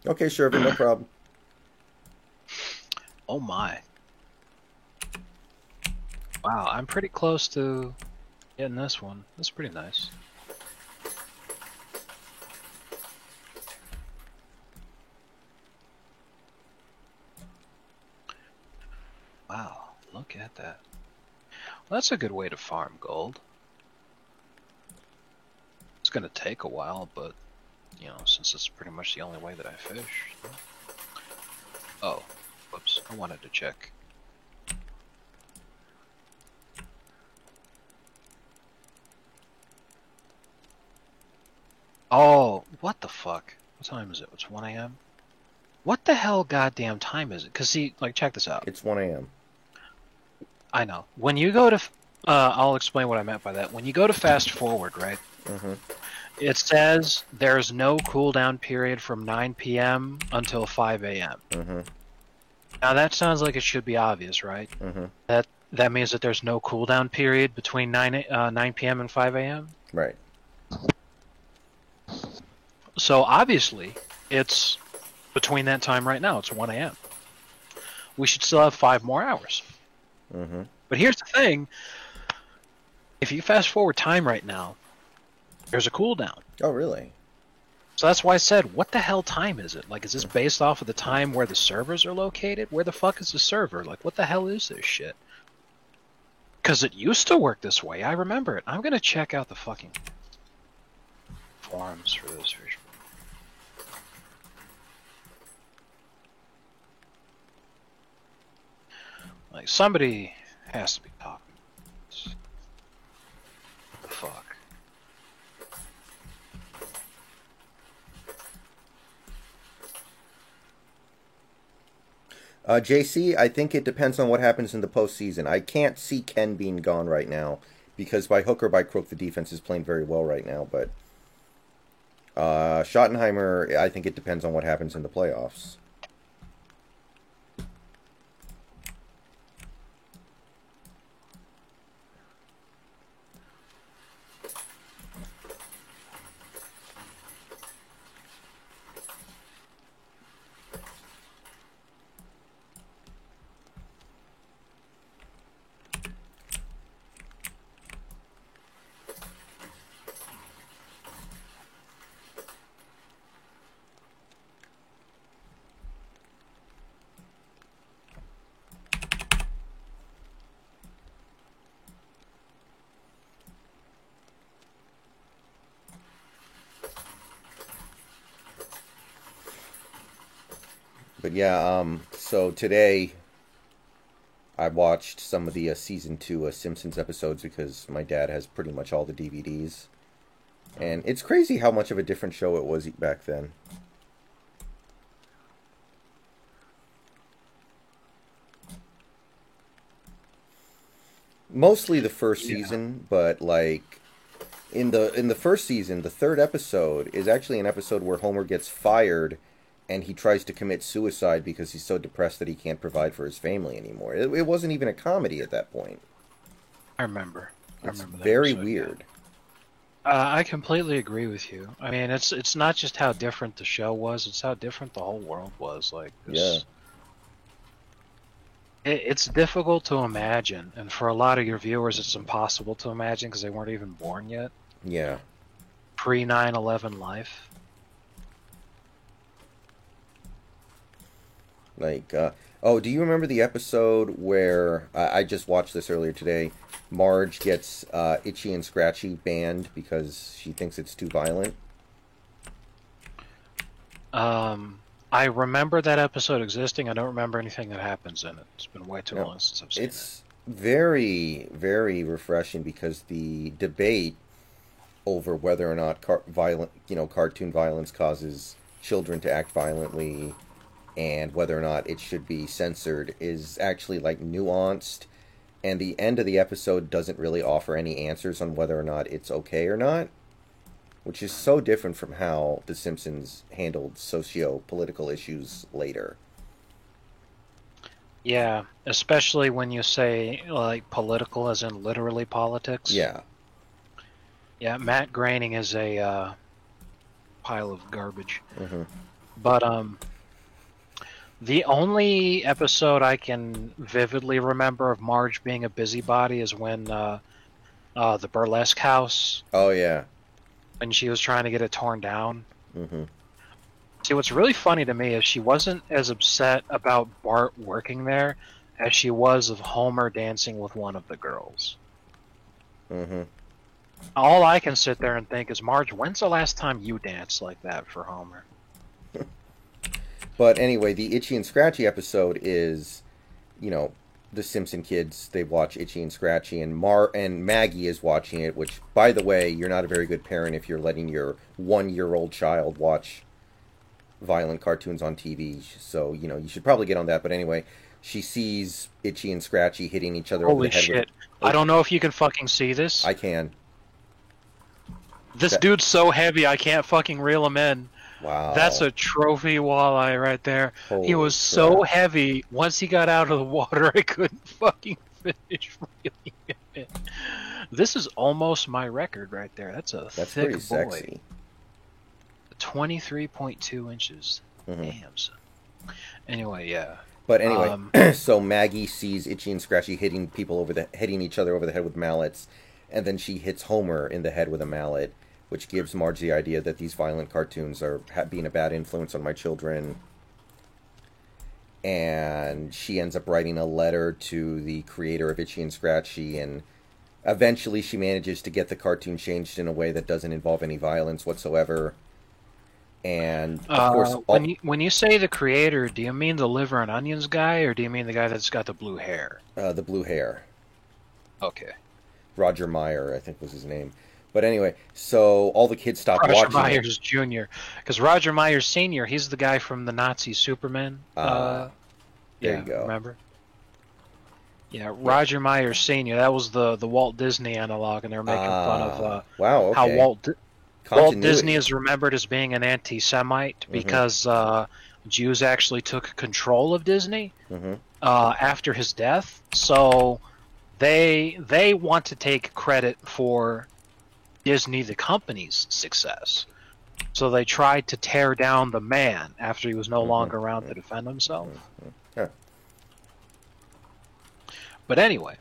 Okay, Shervin, no problem. Oh my. Wow, I'm pretty close to getting this one. That's pretty nice. Wow, look at that. Well, that's a good way to farm gold. It's going to take a while, but, you know, since it's pretty much the only way that I fish. Oh, whoops, I wanted to check. Oh, what the fuck? What time is it? It's 1 a.m.? What the hell goddamn time is it? Because, see, like, check this out. It's 1 a.m. I know. When you go to... I'll explain what I meant by that. When you go to fast forward, right? Mm-hmm. It says there's no cooldown period from 9 p.m. until 5 a.m. Mm-hmm. Now, that sounds like it should be obvious, right? Mm-hmm. That means that there's no cooldown period between 9 p.m. and 5 a.m.? Right. So, obviously, it's between that time right now. It's 1 a.m. We should still have 5 more hours. Mm-hmm. But here's the thing. If you fast forward time right now, there's a cooldown. Oh, really? So that's why I said, what the hell time is it? Like, is this based off of the time where the servers are located? Where the fuck is the server? Like, what the hell is this shit? Because it used to work this way. I remember it. I'm going to check out the fucking forums for this fish. Like, somebody has to be talking. What the fuck? JC, I think it depends on what happens in the postseason. I can't see Ken being gone right now because by hook or by crook, the defense is playing very well right now. But Schottenheimer, I think it depends on what happens in the playoffs. But yeah, so today I watched some of the season 2 Simpsons episodes because my dad has pretty much all the DVDs. And it's crazy how much of a different show it was back then. Mostly the first season, but like in the first season, the third episode is actually an episode where Homer gets fired and he tries to commit suicide because he's so depressed that he can't provide for his family anymore. It wasn't even a comedy at that point. I remember. It's that very episode, weird. I completely agree with you. I mean, it's not just how different the show was; it's how different the whole world was. Like, this, it's difficult to imagine, and for a lot of your viewers, it's impossible to imagine because they weren't even born yet. Yeah. Pre 9/11 life. Like, oh, do you remember the episode where I just watched this earlier today? Marge gets Itchy and Scratchy banned because she thinks it's too violent. I remember that episode existing. I don't remember anything that happens in it. It's been way too long since I've seen it. It's very, very refreshing because the debate over whether or not cartoon violence causes children to act violently and whether or not it should be censored is actually like nuanced, and the end of the episode doesn't really offer any answers on whether or not it's okay or not, which is so different from how The Simpsons handled socio-political issues later. Yeah, especially when you say like political as in literally politics. Yeah. Yeah, Matt Groening is a pile of garbage. Mm-hmm. But the only episode I can vividly remember of Marge being a busybody is when the burlesque house. Oh yeah. When she was trying to get it torn down. Mm-hmm. See, what's really funny to me is she wasn't as upset about Bart working there as she was of Homer dancing with one of the girls. Mm-hmm. All I can sit there and think is, Marge, when's the last time you danced like that for Homer? But anyway, the Itchy and Scratchy episode is, the Simpson kids, they watch Itchy and Scratchy, and Maggie is watching it, which, by the way, you're not a very good parent if you're letting your 1-year-old child watch violent cartoons on TV. So, you should probably get on that. But anyway, she sees Itchy and Scratchy hitting each other over the head. Holy shit. I don't know if you can fucking see this. I can. This dude's so heavy, I can't fucking reel him in. Wow. That's a trophy walleye right there. Holy he was so heavy, once he got out of the water, I couldn't fucking finish reeling him in. This is almost my record right there. That's thick pretty boy. sexy. 23.2 inches. Mm-hmm. Damn. Son. Anyway, yeah. But anyway, so Maggie sees Itchy and Scratchy hitting each other over the head with mallets, and then she hits Homer in the head with a mallet, which gives Marge the idea that these violent cartoons are being a bad influence on my children. And she ends up writing a letter to the creator of Itchy and Scratchy, and eventually she manages to get the cartoon changed in a way that doesn't involve any violence whatsoever. And of course, when you say the creator, do you mean the liver and onions guy, or do you mean the guy that's got the blue hair? The blue hair. Okay. Roger Meyer, I think was his name. But anyway, so all the kids stopped watching. Roger Myers Jr. Because Roger Myers Sr., he's the guy from the Nazi Superman. There you go. Remember? Yeah, Roger Myers Sr., that was the Walt Disney analog, and they were making fun of how Walt Disney is remembered as being an anti-Semite because Jews actually took control of Disney after his death. So they want to take credit for Disney, the company's success. So they tried to tear down the man after he was no longer around to defend himself. But anyway.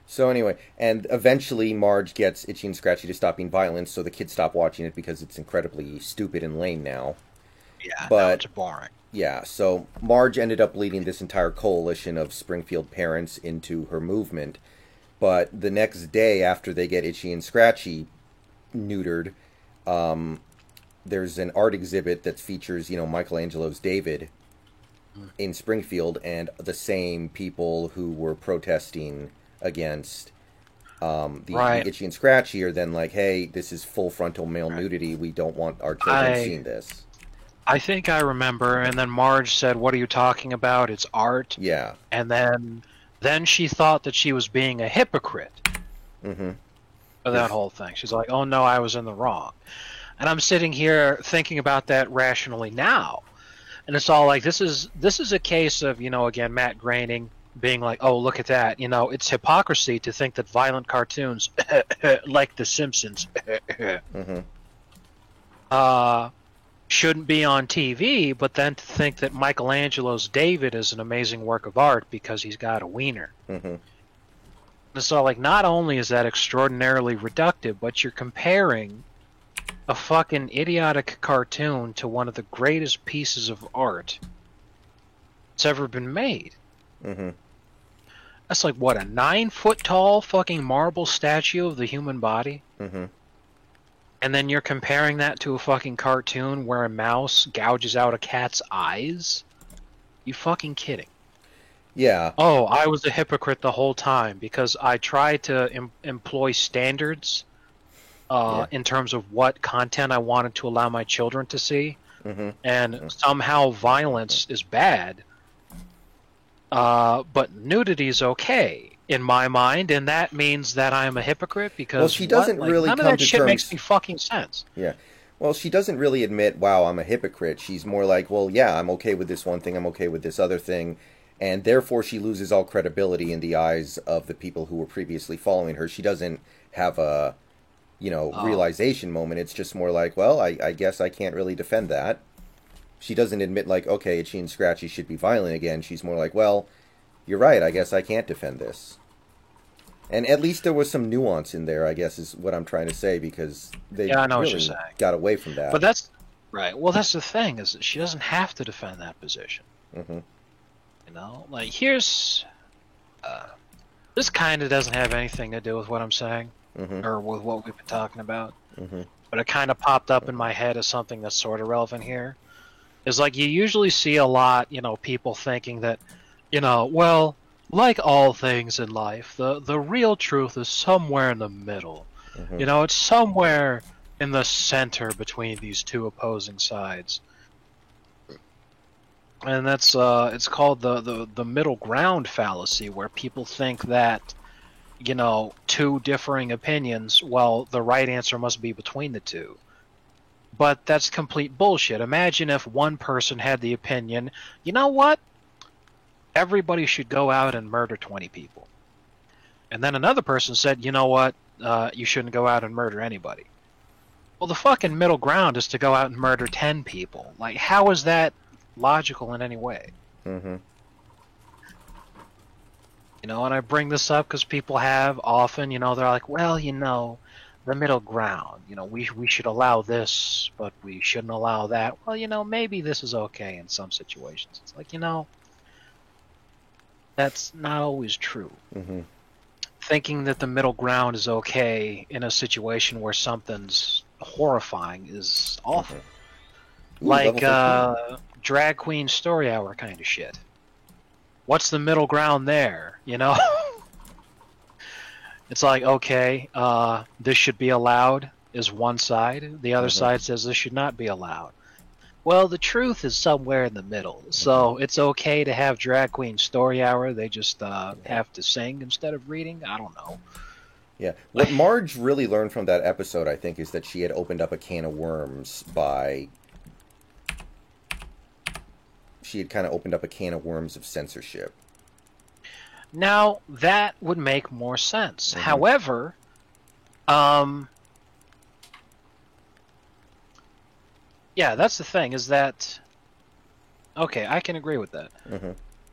So anyway, and eventually Marge gets Itchy and Scratchy to stop being violent, so the kids stop watching it because it's incredibly stupid and lame now. Yeah, but it's boring. Yeah, so Marge ended up leading this entire coalition of Springfield parents into her movement. But the next day after they get Itchy and Scratchy neutered, there's an art exhibit that features, Michelangelo's David, in Springfield, and the same people who were protesting against the Itchy and Scratchy are then like, hey, this is full frontal male nudity. We don't want our children seeing this. I think I remember, and then Marge said, what are you talking about? It's art. Yeah. And then she thought that she was being a hypocrite for that whole thing. She's like, oh no, I was in the wrong. And I'm sitting here thinking about that rationally now. And it's all like, this is a case of, again, Matt Groening being like, oh, look at that. It's hypocrisy to think that violent cartoons like The Simpsons shouldn't be on TV, but then to think that Michelangelo's David is an amazing work of art because he's got a wiener. It's all like, not only is that extraordinarily reductive, but you're comparing a fucking idiotic cartoon to one of the greatest pieces of art that's ever been made. That's like, what, a 9-foot tall fucking marble statue of the human body? And then you're comparing that to a fucking cartoon where a mouse gouges out a cat's eyes? You fucking kidding? Yeah. Oh, I was a hypocrite the whole time because I tried to employ standards in terms of what content I wanted to allow my children to see. And somehow violence is bad. But nudity is okay in my mind, and that means that I'm a hypocrite because she doesn't really none come of that to shit terms... makes any fucking sense. Yeah. Well, she doesn't really admit, wow, I'm a hypocrite. She's more like, well, yeah, I'm okay with this one thing, I'm okay with this other thing, and therefore she loses all credibility in the eyes of the people who were previously following her. She doesn't have a, realization moment. It's just more like, well, I guess I can't really defend that. She doesn't admit, like, okay, Itchy and Scratchy should be violent again. She's more like, well, you're right, I guess I can't defend this. And at least there was some nuance in there, I guess, is what I'm trying to say, because they really got away from that. But that's right. Well, that's the thing, is that she doesn't have to defend that position. Like, here's... this kind of doesn't have anything to do with what I'm saying, or with what we've been talking about. But it kind of popped up in my head as something that's sort of relevant here. Is like, you usually see a lot, people thinking that, well... like all things in life, the real truth is somewhere in the middle. It's somewhere in the center between these two opposing sides. And that's it's called the middle ground fallacy, where people think that, two differing opinions, well, the right answer must be between the two. But that's complete bullshit. Imagine if one person had the opinion, you know what? Everybody should go out and murder 20 people. And then another person said, you know what, you shouldn't go out and murder anybody. Well, the fucking middle ground is to go out and murder 10 people. Like, how is that logical in any way? And I bring this up because people have often, they're like, well, the middle ground, we should allow this, but we shouldn't allow that. Well, maybe this is okay in some situations. It's like, that's not always true. Thinking that the middle ground is okay in a situation where something's horrifying is awful. Like drag queen story hour kind of shit. What's the middle ground there? It's like, okay, this should be allowed is one side. The other side says this should not be allowed. Well, the truth is somewhere in the middle. So it's okay to have drag queen story hour. They just have to sing instead of reading. I don't know. Yeah. What Marge really learned from that episode, I think, is that she had opened up a can of worms by... She had kind of opened up a can of worms of censorship. Now, that would make more sense. However, yeah, that's the thing, is that... Okay, I can agree with that.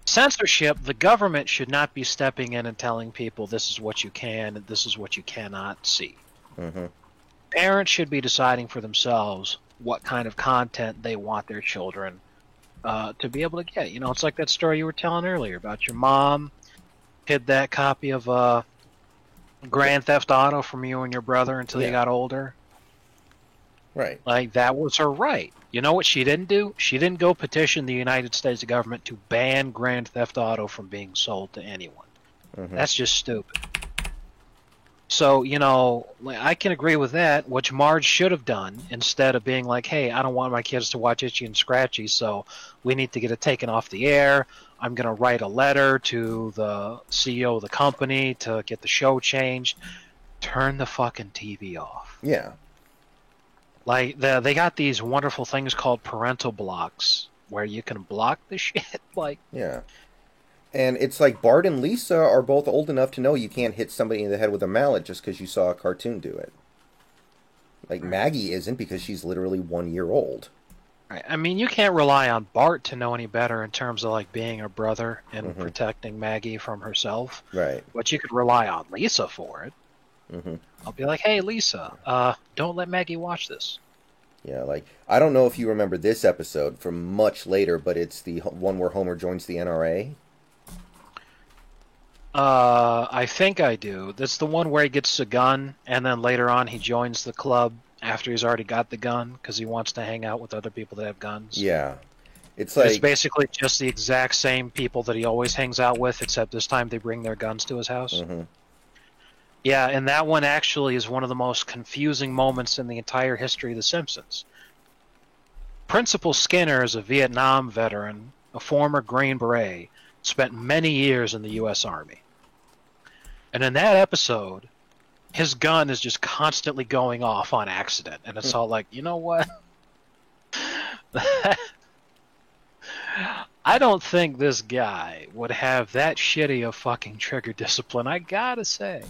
Censorship, the government should not be stepping in and telling people this is what you can and this is what you cannot see. Parents should be deciding for themselves what kind of content they want their children to be able to get. It's like that story you were telling earlier about your mom hid that copy of Grand Theft Auto from you and your brother until you got older. Right. Like, that was her right. You know what she didn't do? She didn't go petition the United States government to ban Grand Theft Auto from being sold to anyone. Mm-hmm. That's just stupid. So, you know, I can agree with that, which Marge should have done, instead of being like, hey, I don't want my kids to watch Itchy and Scratchy, so we need to get it taken off the air. I'm going to write a letter to the CEO of the company to get the show changed. Turn the fucking TV off. Yeah. Like, they got these wonderful things called parental blocks, where you can block the shit. Like, Yeah. And it's like Bart and Lisa are both old enough to know you can't hit somebody in the head with a mallet just because you saw a cartoon do it. Like Maggie isn't, because she's literally 1 year old. I mean, you can't rely on Bart to know any better in terms of like being a brother and Mm-hmm. protecting Maggie from herself. Right. But you could rely on Lisa for it. Mm-hmm. I'll be like, hey, Lisa, don't let Maggie watch this. Yeah, like, I don't know if you remember this episode from much later, but it's the one where Homer joins the NRA. I think I do. That's the one where he gets a gun, and then later on he joins the club after he's already got the gun because he wants to hang out with other people that have guns. Yeah. It's It's like, basically just the exact same people that he always hangs out with, except this time they bring their guns to his house. mm-hmm. Yeah, and that one actually is one of the most confusing moments in the entire history of The Simpsons. Principal Skinner is a Vietnam veteran, a former Green Beret, spent many years in the U.S. Army. And in that episode, his gun is just constantly going off on accident. And it's all like, you know what? I don't think this guy would have that shitty of fucking trigger discipline, I gotta say.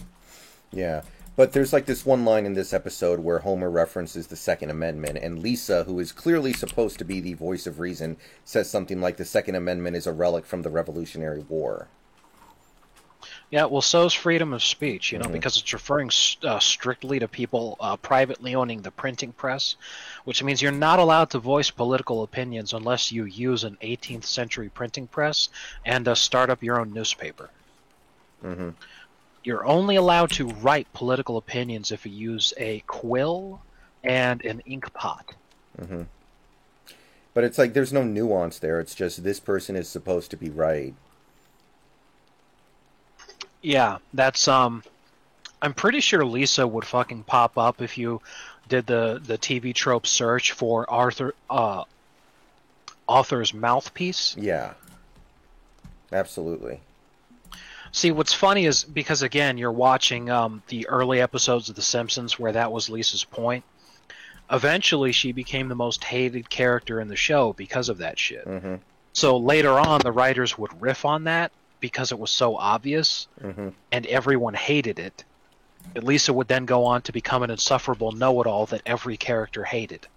Yeah. But there's like this one line in this episode where Homer references the Second Amendment, and Lisa, who is clearly supposed to be the voice of reason, says something like the Second Amendment is a relic from the Revolutionary War. Yeah, well, so's freedom of speech, you know, Mhm. because it's referring strictly to people privately owning the printing press, which means you're not allowed to voice political opinions unless you use an 18th century printing press and start up your own newspaper. Mm-hmm. You're only allowed to write political opinions if you use a quill and an ink pot. Mm-hmm. But it's like there's no nuance there. It's just this person is supposed to be right. Yeah, that's I'm pretty sure Lisa would fucking pop up if you did the TV trope search for author's mouthpiece. Yeah. Absolutely. See, what's funny is because again, you're watching the early episodes of The Simpsons where that was Lisa's point. Eventually, she became the most hated character in the show because of that shit. Mm-hmm. So later on, the writers would riff on that because it was so obvious, Mm-hmm. and everyone hated it. Lisa would then go on to become an insufferable know-it-all that every character hated.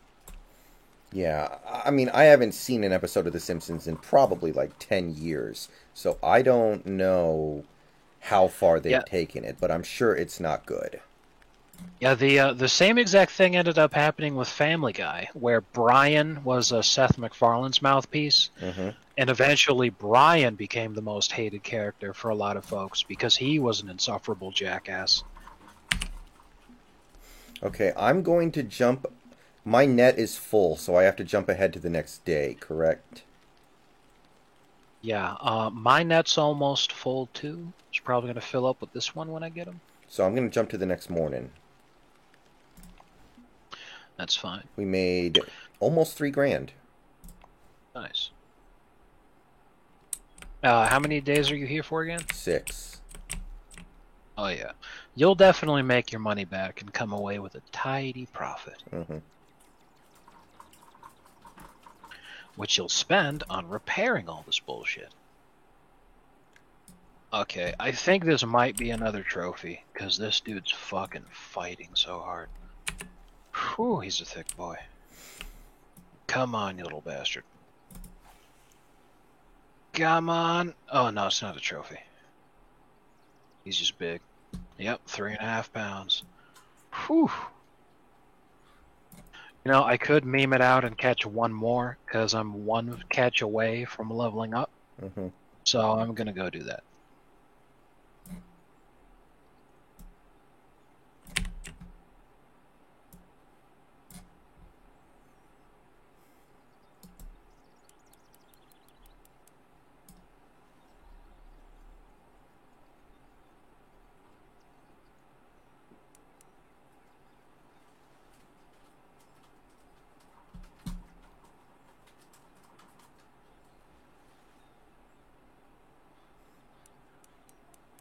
Yeah. I mean, I haven't seen an episode of The Simpsons in probably like 10 years, so I don't know how far they've taken it, but I'm sure it's not good. Yeah, the same exact thing ended up happening with Family Guy, where Brian was Seth MacFarlane's mouthpiece, Mm-hmm. and eventually Brian became the most hated character for a lot of folks because he was an insufferable jackass. Okay, I'm going to jump. My net is full, so I have to jump ahead to the next day, correct? Yeah, my net's almost full too. It's probably going to fill up with this one when I get him. So I'm going to jump to the next morning. That's fine. We made almost $3,000. Nice. How many days are you here for again? 6. Oh yeah. You'll definitely make your money back and come away with a tidy profit. Mm-hmm. Which you'll spend on repairing all this bullshit. Okay, I think this might be another trophy, because this dude's fucking fighting so hard. Whew, he's a thick boy. Come on, you little bastard. Come on. Oh, no, it's not a trophy. He's just big. Yep, 3.5 pounds. Whew. You know, I could meme it out and catch one more, because I'm one catch away from leveling up. Mm-hmm. So I'm going to go do that.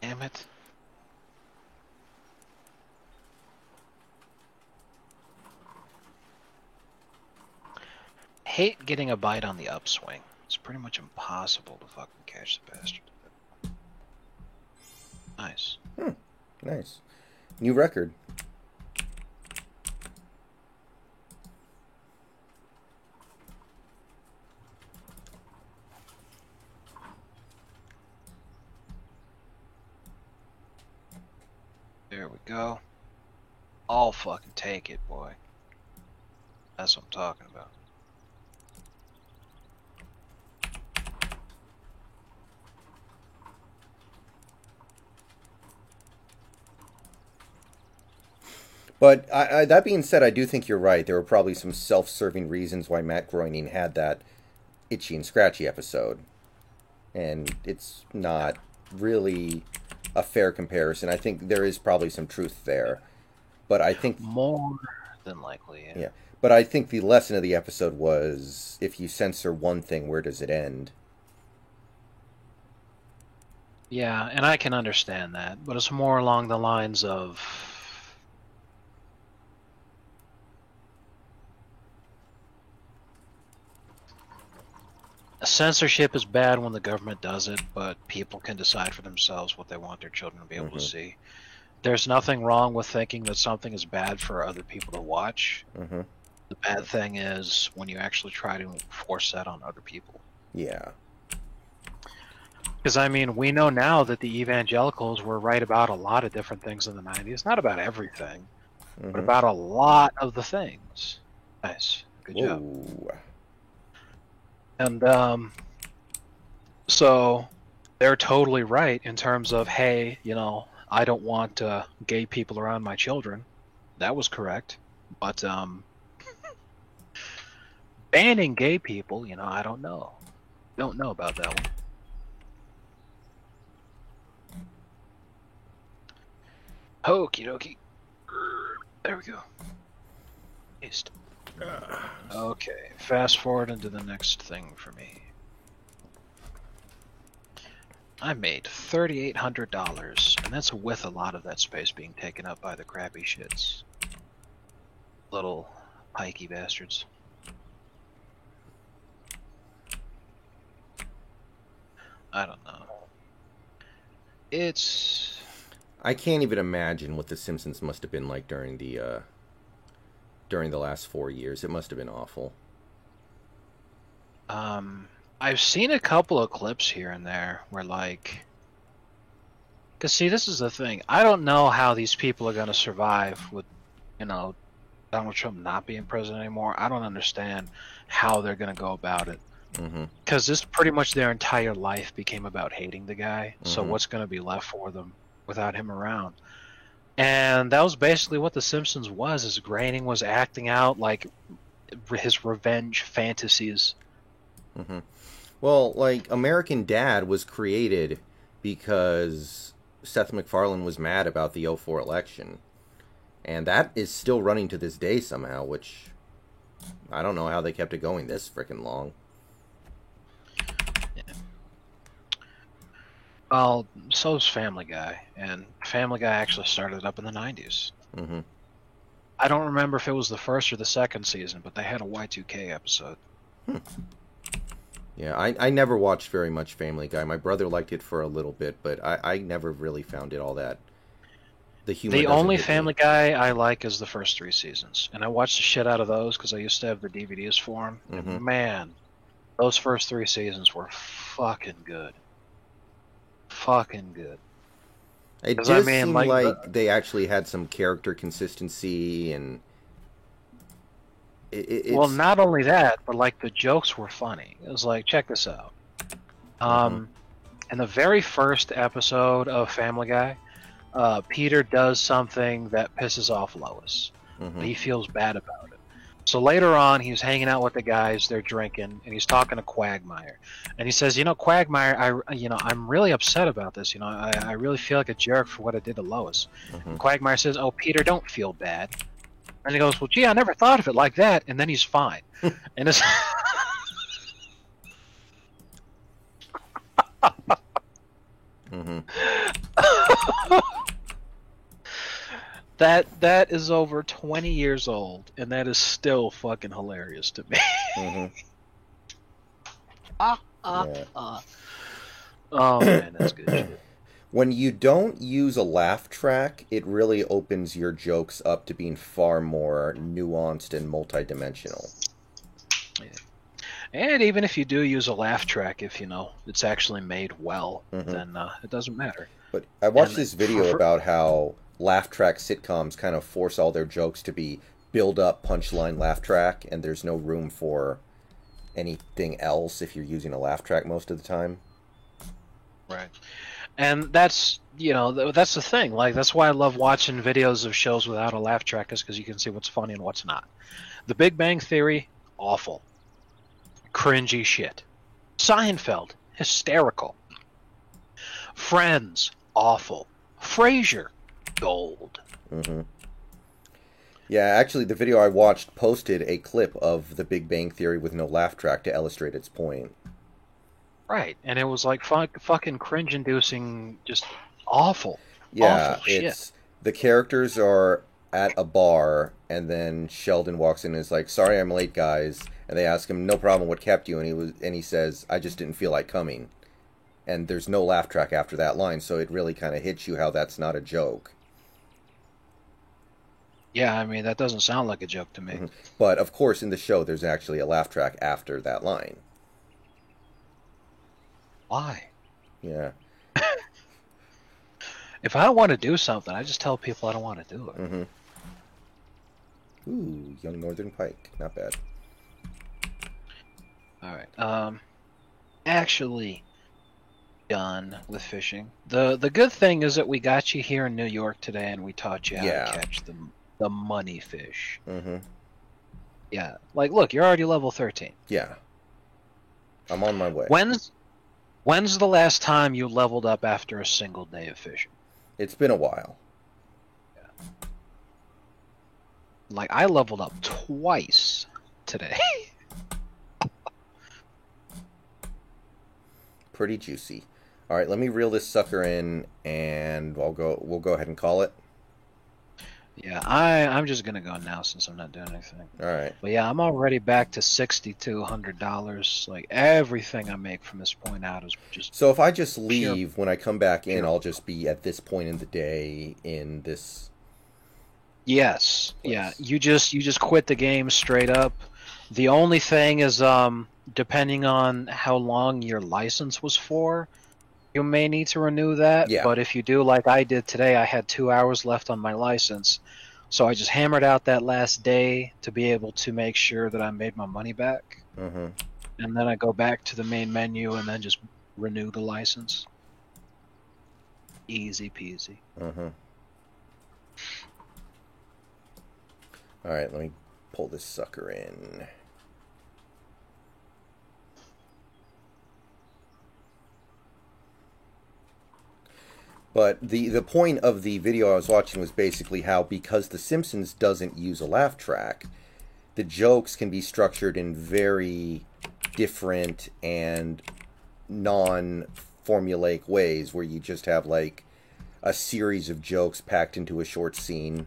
Damn it. Hate getting a bite on the upswing. It's pretty much impossible to fucking catch the bastard. Nice. Nice. New record. There we go. I'll fucking take it, boy. That's what I'm talking about. But that being said, I do think you're right. There were probably some self-serving reasons why Matt Groening had that Itchy and Scratchy episode. And it's not really a fair comparison. I think there is probably some truth there. But I think... More than likely, yeah. Yeah. But I think the lesson of the episode was, if you censor one thing, where does it end? Yeah, and I can understand that. But it's more along the lines of... censorship is bad when the government does it, but people can decide for themselves what they want their children to be able to see. There's nothing wrong with thinking that something is bad for other people to watch. The bad thing is when you actually try to force that on other people. Yeah. Because, I mean, we know now that the evangelicals were right about a lot of different things in the 90s. Not about everything, but about a lot of the things. Nice. Good job. And so they're totally right in terms of, hey, you know, I don't want gay people around my children. That was correct. But banning gay people, you know, I don't know. Don't know about that one. Okie dokie. There we go. Paste. Okay, fast forward into the next thing for me. I made $3,800, and that's with a lot of that space being taken up by the crappy shits. Little pikey bastards. I don't know. It's... I can't even imagine what The Simpsons must have been like during the last 4 years. It must have been awful. I've seen a couple of clips here and there where, like... Because, see, this is the thing. I don't know how these people are going to survive with, you know, Donald Trump not being president anymore. I don't understand how they're going to go about it. Because this pretty much their entire life became about hating the guy. So what's going to be left for them without him around? And that was basically what The Simpsons was, is Groening was acting out, like, his revenge fantasies. Well, like, American Dad was created because Seth MacFarlane was mad about the 2004 election. And that is still running to this day somehow, which I don't know how they kept it going this freaking long. Yeah. Well, so's Family Guy, and Family Guy actually started up in the 90s. I don't remember if it was the first or the second season, but they had a Y2K episode. Yeah, I never watched very much Family Guy. My brother liked it for a little bit, but I never really found it all that... The humor The doesn't only hit me. Family Guy I like is the first 3 seasons. And I watched the shit out of those because I used to have the DVDs for them. And man, those first 3 seasons were fucking good. Fucking good. It 'Cause, did I mean, seem like, they actually had some character consistency, and it's... Well, not only that, but like the jokes were funny. It was like, check this out. In the very first episode of Family Guy, Peter does something that pisses off Lois. He feels bad about it. So later on, he's hanging out with the guys. They're drinking, and he's talking to Quagmire. And he says, "You know, Quagmire, I'm really upset about this. You know, I really feel like a jerk for what I did to Lois." And Quagmire says, "Oh, Peter, don't feel bad." And he goes, "Well, gee, I never thought of it like that." And then he's fine. And it's That is over 20 years old, and that is still fucking hilarious to me. Mm-hmm. Yeah. Oh man, that's good shit. When you don't use a laugh track, it really opens your jokes up to being far more nuanced and multidimensional. Yeah. And even if you do use a laugh track, if you know it's actually made well, then it doesn't matter. But I watched And this video about how laugh track sitcoms kind of force all their jokes to be build up punchline laugh track, and there's no room for anything else if you're using a laugh track most of the time. Right. And that's, you know, that's the thing. Like, that's why I love watching videos of shows without a laugh track, is because you can see what's funny and what's not. The Big Bang Theory, awful. Cringy shit. Seinfeld, hysterical. Friends, awful. Frasier, gold. Mm-hmm. Yeah, actually, the video I watched posted a clip of The Big Bang Theory with no laugh track to illustrate its point. Right, and it was like fucking cringe-inducing, just awful. Yeah, awful shit. it's the characters are at a bar, and then Sheldon walks in and is like, "Sorry, I'm late, guys." And they ask him, "No problem. What kept you?" And he says, "I just didn't feel like coming." And there's no laugh track after that line, so it really kind of hits you how that's not a joke. Yeah, I mean, that doesn't sound like a joke to me. Mm-hmm. But of course, in the show, there's actually a laugh track after that line. Why? Yeah. If I don't want to do something, I just tell people I don't want to do it. Mm-hmm. Ooh, young northern pike. Not bad. Alright, actually done with fishing. The good thing is that we got you here in New York today, and we taught you how to catch the money fish. Mm-hmm. Yeah, like, look, you're already level 13. Yeah. I'm on my way. When's the last time you leveled up after a single day of fishing? It's been a while. Yeah. Like, I leveled up twice today. Pretty juicy. All right, let me reel this sucker in, and we'll go ahead and call it. Yeah, I'm just gonna go now since I'm not doing anything. All right. But yeah, I'm already back to $6,200. Like, everything I make from this point out is just. So if I just leave, when I come back in, I'll just be at this point in the day in this. Yes. place. Yeah. You just quit the game straight up. The only thing is, depending on how long your license was for, you may need to renew that. Yeah. But if you do like I did today, I had 2 hours left on my license. So I just hammered out that last day to be able to make sure that I made my money back. Mm-hmm. And then I go back to the main menu and then just renew the license. Easy peasy. Mm-hmm. All right, let me pull this sucker in. But the point of the video I was watching was basically how, because The Simpsons doesn't use a laugh track, the jokes can be structured in very different and non-formulaic ways, where you just have like a series of jokes packed into a short scene.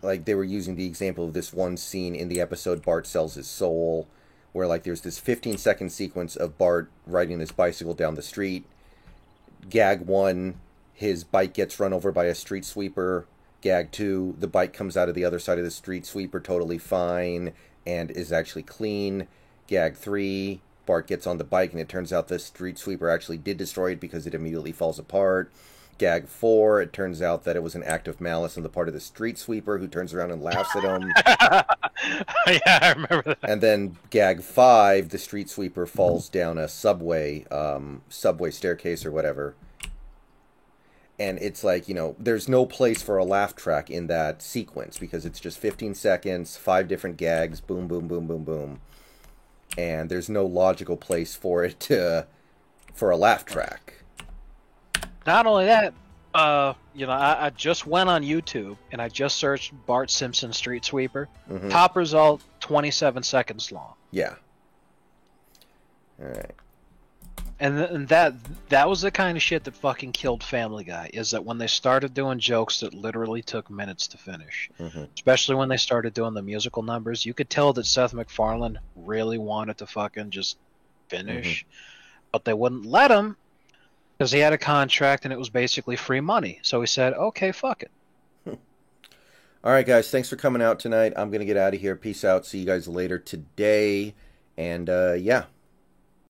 Like, they were using the example of this one scene in the episode Bart Sells His Soul, where like there's this 15-second sequence of Bart riding his bicycle down the street. Gag 1, his bike gets run over by a street sweeper. Gag 2, the bike comes out of the other side of the street sweeper totally fine and is actually clean. Gag 3, Bart gets on the bike and it turns out the street sweeper actually did destroy it because it immediately falls apart. Gag 4, it turns out that it was an act of malice on the part of the street sweeper, who turns around and laughs at him. Yeah, I remember that. And then Gag 5, the street sweeper falls down a subway staircase or whatever. And it's like, you know, there's no place for a laugh track in that sequence because it's just 15 seconds, 5 different gags, boom, boom, boom, boom, boom. And there's no logical place for it for a laugh track. Not only that, you know, I just went on YouTube and I just searched Bart Simpson Street Sweeper. Mm-hmm. Top result, 27 seconds long. Yeah. All right. And that was the kind of shit that fucking killed Family Guy. Is that when they started doing jokes that literally took minutes to finish, especially when they started doing the musical numbers, you could tell that Seth MacFarlane really wanted to fucking just finish, but they wouldn't let him because he had a contract and it was basically free money. So he said, "Okay, fuck it." All right, guys. Thanks for coming out tonight. I'm gonna get out of here. Peace out. See you guys later today. And yeah.